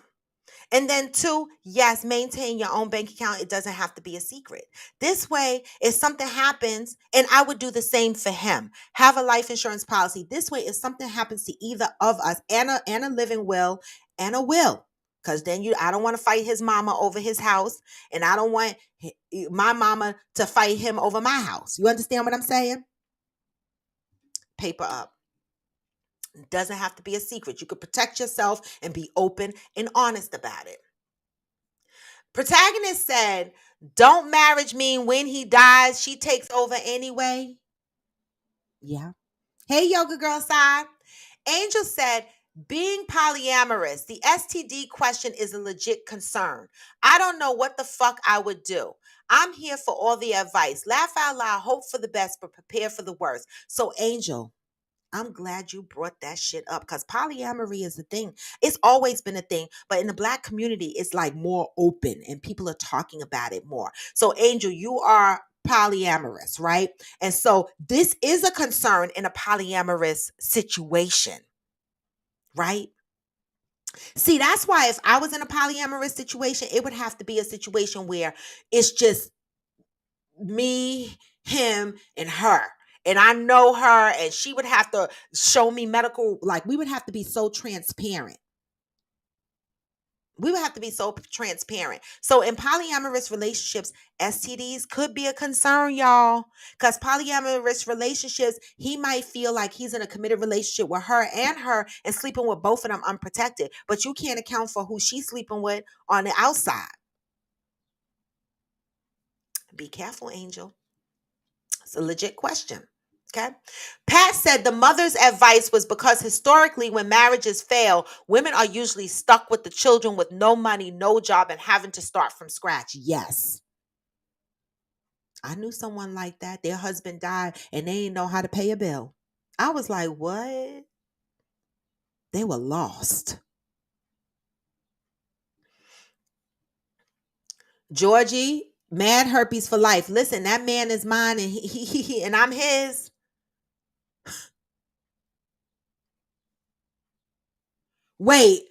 A: And then two, yes, maintain your own bank account. It doesn't have to be a secret. This way, if something happens, and I would do the same for him, have a life insurance policy. This way, if something happens to either of us, and a living will, and a will, because then I don't want to fight his mama over his house, and I don't want my mama to fight him over my house. You understand what I'm saying? Paper up. It doesn't have to be a secret. You could protect yourself and be open and honest about it. Protagonist said, don't marriage mean when he dies, she takes over anyway? Yeah. Hey, yoga girl side. Angel said, being polyamorous, the STD question is a legit concern. I don't know what the fuck I would do. I'm here for all the advice. Laugh out loud, hope for the best, but prepare for the worst. So, Angel, I'm glad you brought that shit up, because polyamory is a thing. It's always been a thing, but in the Black community, it's like more open and people are talking about it more. So, Angel, you are polyamorous, right? And so this is a concern in a polyamorous situation, right? See, that's why if I was in a polyamorous situation, it would have to be a situation where it's just me, him, and her. And I know her, and she would have to show me medical, like we would have to be so transparent. We would have to be so transparent. So in polyamorous relationships, STDs could be a concern, y'all. Because polyamorous relationships, he might feel like he's in a committed relationship with her and sleeping with both of them unprotected. But you can't account for who she's sleeping with on the outside. Be careful, Angel. It's a legit question. Okay. Pat said the mother's advice was because historically, when marriages fail, women are usually stuck with the children with no money, no job, and having to start from scratch. Yes. I knew someone like that. Their husband died and they didn't know how to pay a bill. I was like, what? They were lost. Georgie, mad herpes for life. Listen, that man is mine and and I'm his. Wait,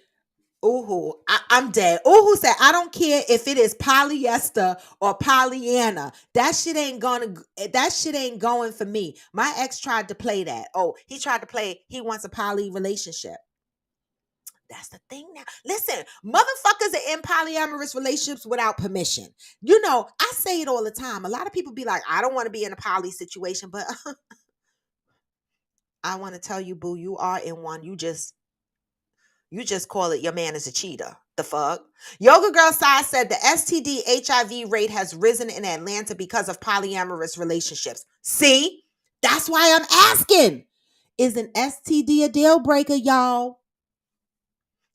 A: Uhu, I'm dead. Uhu said, I don't care if it is polyester or Pollyanna. That shit ain't going for me. My ex tried to play that. Oh, he tried to play, he wants a poly relationship. That's the thing now. Listen, motherfuckers are in polyamorous relationships without permission. You know, I say it all the time. A lot of people be like, I don't want to be in a poly situation, but I want to tell you, boo, you are in one. You just call it your man is a cheater. The fuck? Yoga Girl Sai said the STD HIV rate has risen in Atlanta because of polyamorous relationships. See? That's why I'm asking. Is an STD a deal breaker, y'all?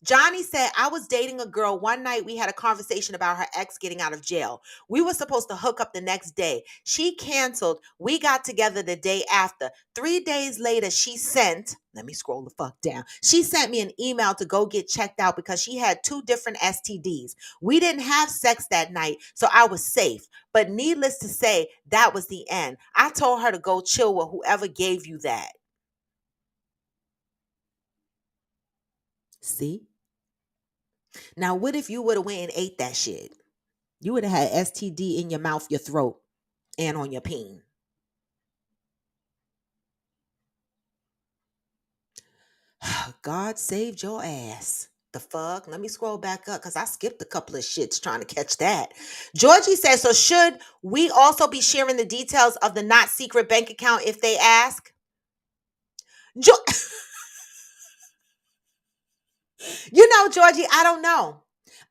A: Johnny said, I was dating a girl. One night we had a conversation about her ex getting out of jail. We were supposed to hook up the next day. She canceled. We got together the day after. 3 days later, let me scroll the fuck down. She sent me an email to go get checked out because she had 2 different STDs. We didn't have sex that night, so I was safe. But needless to say, that was the end. I told her to go chill with whoever gave you that. See? Now, what if you would have went and ate that shit? You would have had STD in your mouth, your throat, and on your peen. God saved your ass. The fuck? Let me scroll back up because I skipped a couple of shits trying to catch that. Georgie says, so should we also be sharing the details of the not secret bank account if they ask? Jo- Georgie, I don't know.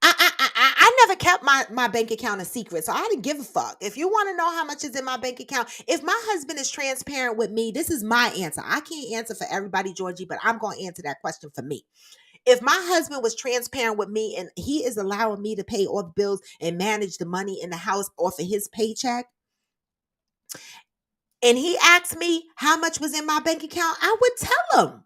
A: I never kept my bank account a secret, so I didn't give a fuck. If you want to know how much is in my bank account, if my husband is transparent with me, this is my answer. I can't answer for everybody, Georgie, but I'm going to answer that question for me. If my husband was transparent with me and he is allowing me to pay all the bills and manage the money in the house off of his paycheck, and he asked me how much was in my bank account, I would tell him.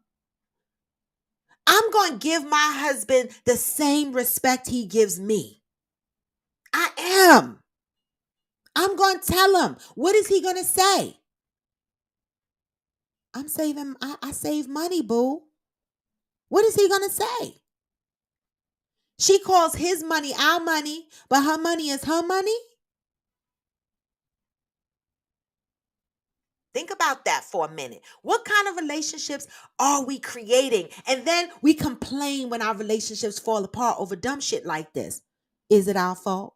A: I'm going to give my husband the same respect he gives me. I am. I'm going to tell him. What is he going to say? I save money, boo. What is he going to say? She calls his money our money, but her money is her money? Think about that for a minute. What kind of relationships are we creating? And then we complain when our relationships fall apart over dumb shit like this. Is it our fault?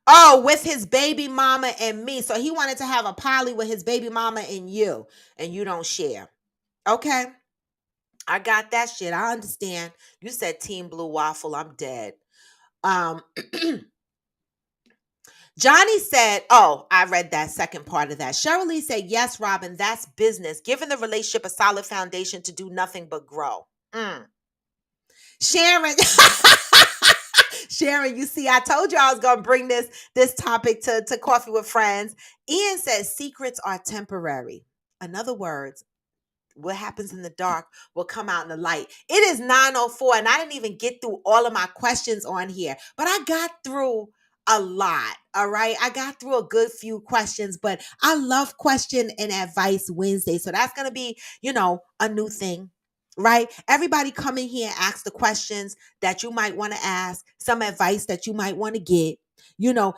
A: Oh, with his baby mama and me. So he wanted to have a poly with his baby mama and you don't share. Okay. I got that shit. I understand. You said Team Blue Waffle. I'm dead. Um, Johnny said, oh, I read that second part of that. Cheryl Lee said, yes, Robin, that's business. Giving the relationship a solid foundation to do nothing but grow. Sharon, Sharon, you see, I told you I was going to bring this topic to Coffee with Friends. Ian says secrets are temporary. In other words, what happens in the dark will come out in the light. It is 9:04 and I didn't even get through all of my questions on here, but I got through a lot. All right. I got through a good few questions, but I love question and advice Wednesday. So that's going to be, a new thing. right? Everybody come in here and ask the questions that you might want to ask, some advice that you might want to get.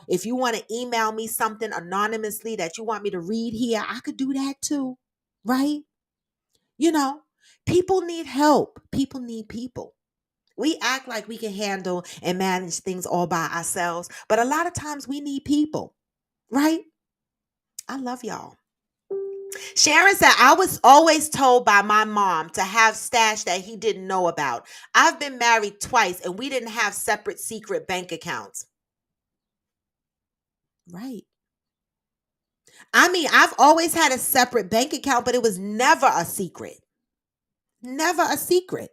A: If you want to email me something anonymously that you want me to read here, I could do that too, right? You know, people need help. People need people. We act like we can handle and manage things all by ourselves, but a lot of times we need people, right? I love y'all. Sharon said, I was always told by my mom to have stash that he didn't know about. I've been married twice and we didn't have separate secret bank accounts. Right. I mean, I've always had a separate bank account, but it was never a secret. Never a secret.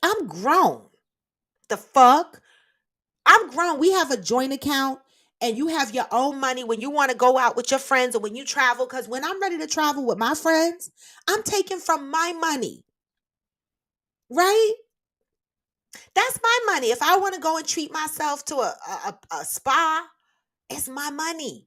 A: I'm grown. The fuck? I'm grown. We have a joint account and you have your own money when you want to go out with your friends or when you travel. Because when I'm ready to travel with my friends, I'm taking from my money, right? That's my money. If I want to go and treat myself to a spa, it's my money,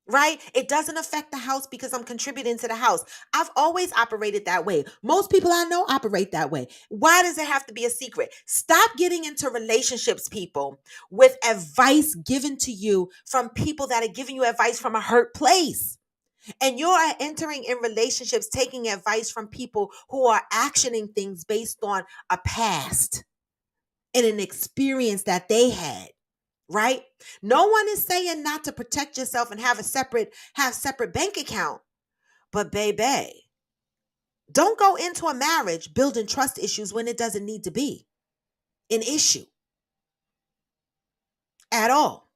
A: right? It doesn't affect the house because I'm contributing to the house. I've always operated that way. Most people I know operate that way. Why does it have to be a secret? Stop getting into relationships, people, with advice given to you from people that are giving you advice from a hurt place. And you're entering in relationships, taking advice from people who are actioning things based on a past and an experience that they had, right? No one is saying not to protect yourself and have separate bank account. But baby, don't go into a marriage building trust issues when it doesn't need to be an issue at all.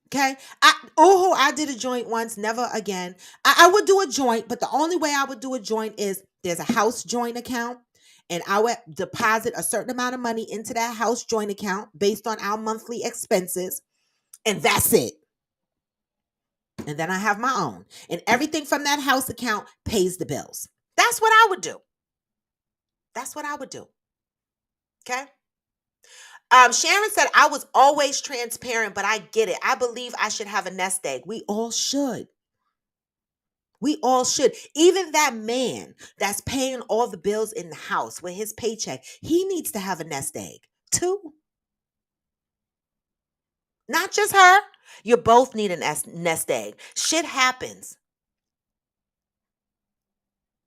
A: Okay. I did a joint once, never again. I would do a joint, but the only way I would do a joint is there's a house joint account. And I would deposit a certain amount of money into that house joint account based on our monthly expenses. And that's it. And then I have my own. And everything from that house account pays the bills. That's what I would do. That's what I would do. Okay. Sharon said, I was always transparent, but I get it. I believe I should have a nest egg. We all should. We all should. Even that man that's paying all the bills in the house with his paycheck, he needs to have a nest egg too. Not just her. You both need a nest egg. Shit happens.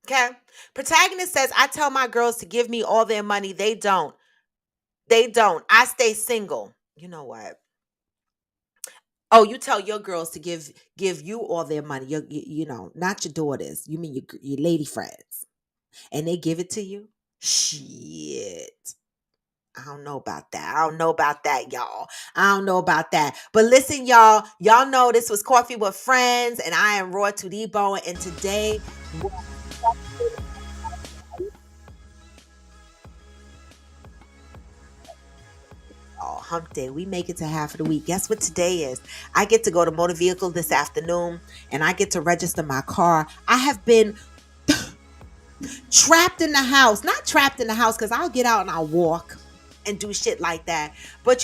A: Okay. Protagonist says, I tell my girls to give me all their money. They don't. They don't. I stay single. You know what? Oh, you tell your girls to give you all their money. Not your daughters. You mean your lady friends. And they give it to you? Shit. I don't know about that. I don't know about that, y'all. I don't know about that. But listen, y'all. Y'all know this was Coffee with Friends, and I am Raw to the Bone. And today, hump day. We make it to half of the week. Guess what today is? I get to go to motor vehicle this afternoon and I get to register my car. I have been trapped in the house. Not trapped in the house because I'll get out and I'll walk and do shit like that. But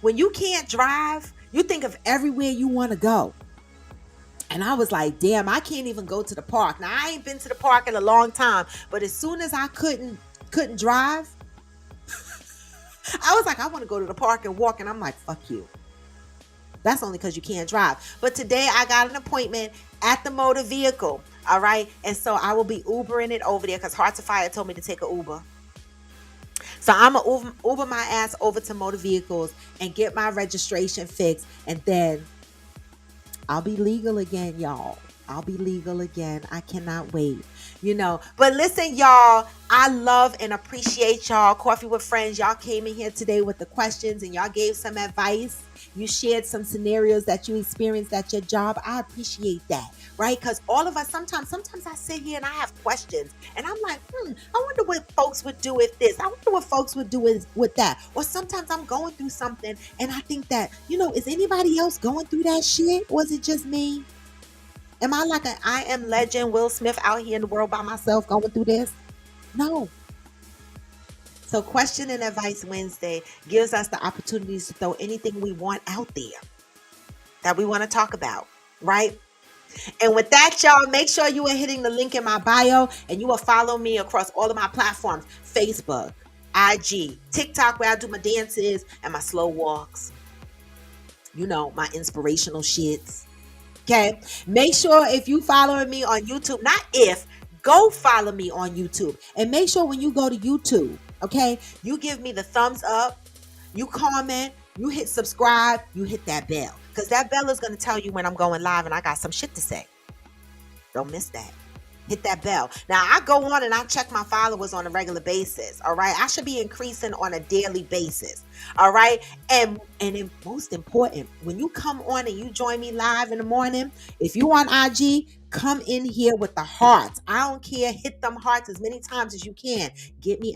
A: when you can't drive, you think of everywhere you want to go. And I was like, damn, I can't even go to the park. Now, I ain't been to the park in a long time, but as soon as I couldn't drive, I was like, I want to go to the park and walk. And I'm like, fuck you. That's only because you can't drive. But today I got an appointment at the motor vehicle. All right. And so I will be Ubering it over there because Hearts of Fire told me to take an Uber. So I'm going to Uber my ass over to motor vehicles and get my registration fixed. And then I'll be legal again, y'all. I'll be legal again. I cannot wait. But listen, y'all, I love and appreciate y'all. Coffee with Friends. Y'all came in here today with the questions and y'all gave some advice. You shared some scenarios that you experienced at your job. I appreciate that, right? Because all of us, sometimes I sit here and I have questions and I'm like, I wonder what folks would do with this. I wonder what folks would do with that. Or sometimes I'm going through something and I think that, is anybody else going through that shit? Or is it just me? Am I like an I am legend Will Smith out here in the world by myself going through this? No. So Question and Advice Wednesday gives us the opportunities to throw anything we want out there that we want to talk about, right? And with that, y'all, make sure you are hitting the link in my bio and you will follow me across all of my platforms: Facebook, IG, TikTok, where I do my dances and my slow walks, my inspirational shits. Okay. Make sure if you following me on YouTube, not if, go follow me on YouTube. And make sure when you go to YouTube, okay, you give me the thumbs up, you comment, you hit subscribe, you hit that bell. Because that bell is going to tell you when I'm going live and I got some shit to say. Don't miss that. Hit that bell. Now, I go on and I check my followers on a regular basis. All right. I should be increasing on a daily basis. All right. And most important, when you come on and you join me live in the morning, if you on IG, come in here with the hearts. I don't care. Hit them hearts as many times as you can. Get me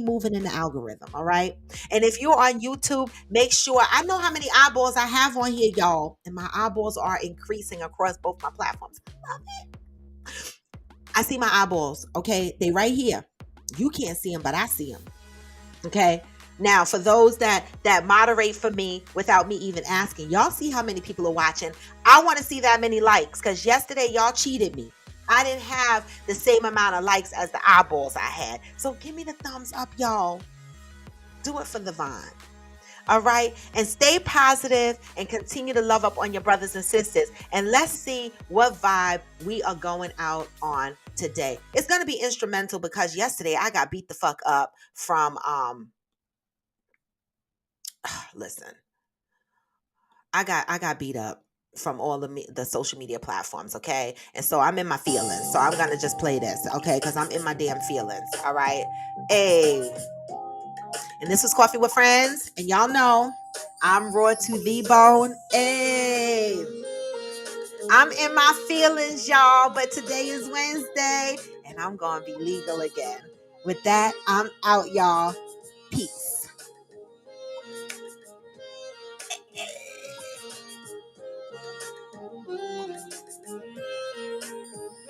A: moving in the algorithm. All right. And if you're on YouTube, make sure I know how many eyeballs I have on here, y'all. And my eyeballs are increasing across both my platforms. Love it. I see my eyeballs, okay? They right here. You can't see them, but I see them, okay? Now, for those that moderate for me without me even asking, y'all see how many people are watching. I want to see that many likes because yesterday y'all cheated me. I didn't have the same amount of likes as the eyeballs I had. So give me the thumbs up, y'all. Do it for the Vine. All right. And stay positive and continue to love up on your brothers and sisters. And let's see what vibe we are going out on today. It's going to be instrumental because yesterday I got beat the fuck up from, listen, I got beat up from all the social media platforms. Okay. And so I'm in my feelings. So I'm going to just play this. Okay. Cause I'm in my damn feelings. All right. Hey. And this was Coffee with Friends. And y'all know I'm raw to the bone. Hey, I'm in my feelings, y'all. But today is Wednesday and I'm going to be legal again. With that, I'm out, y'all.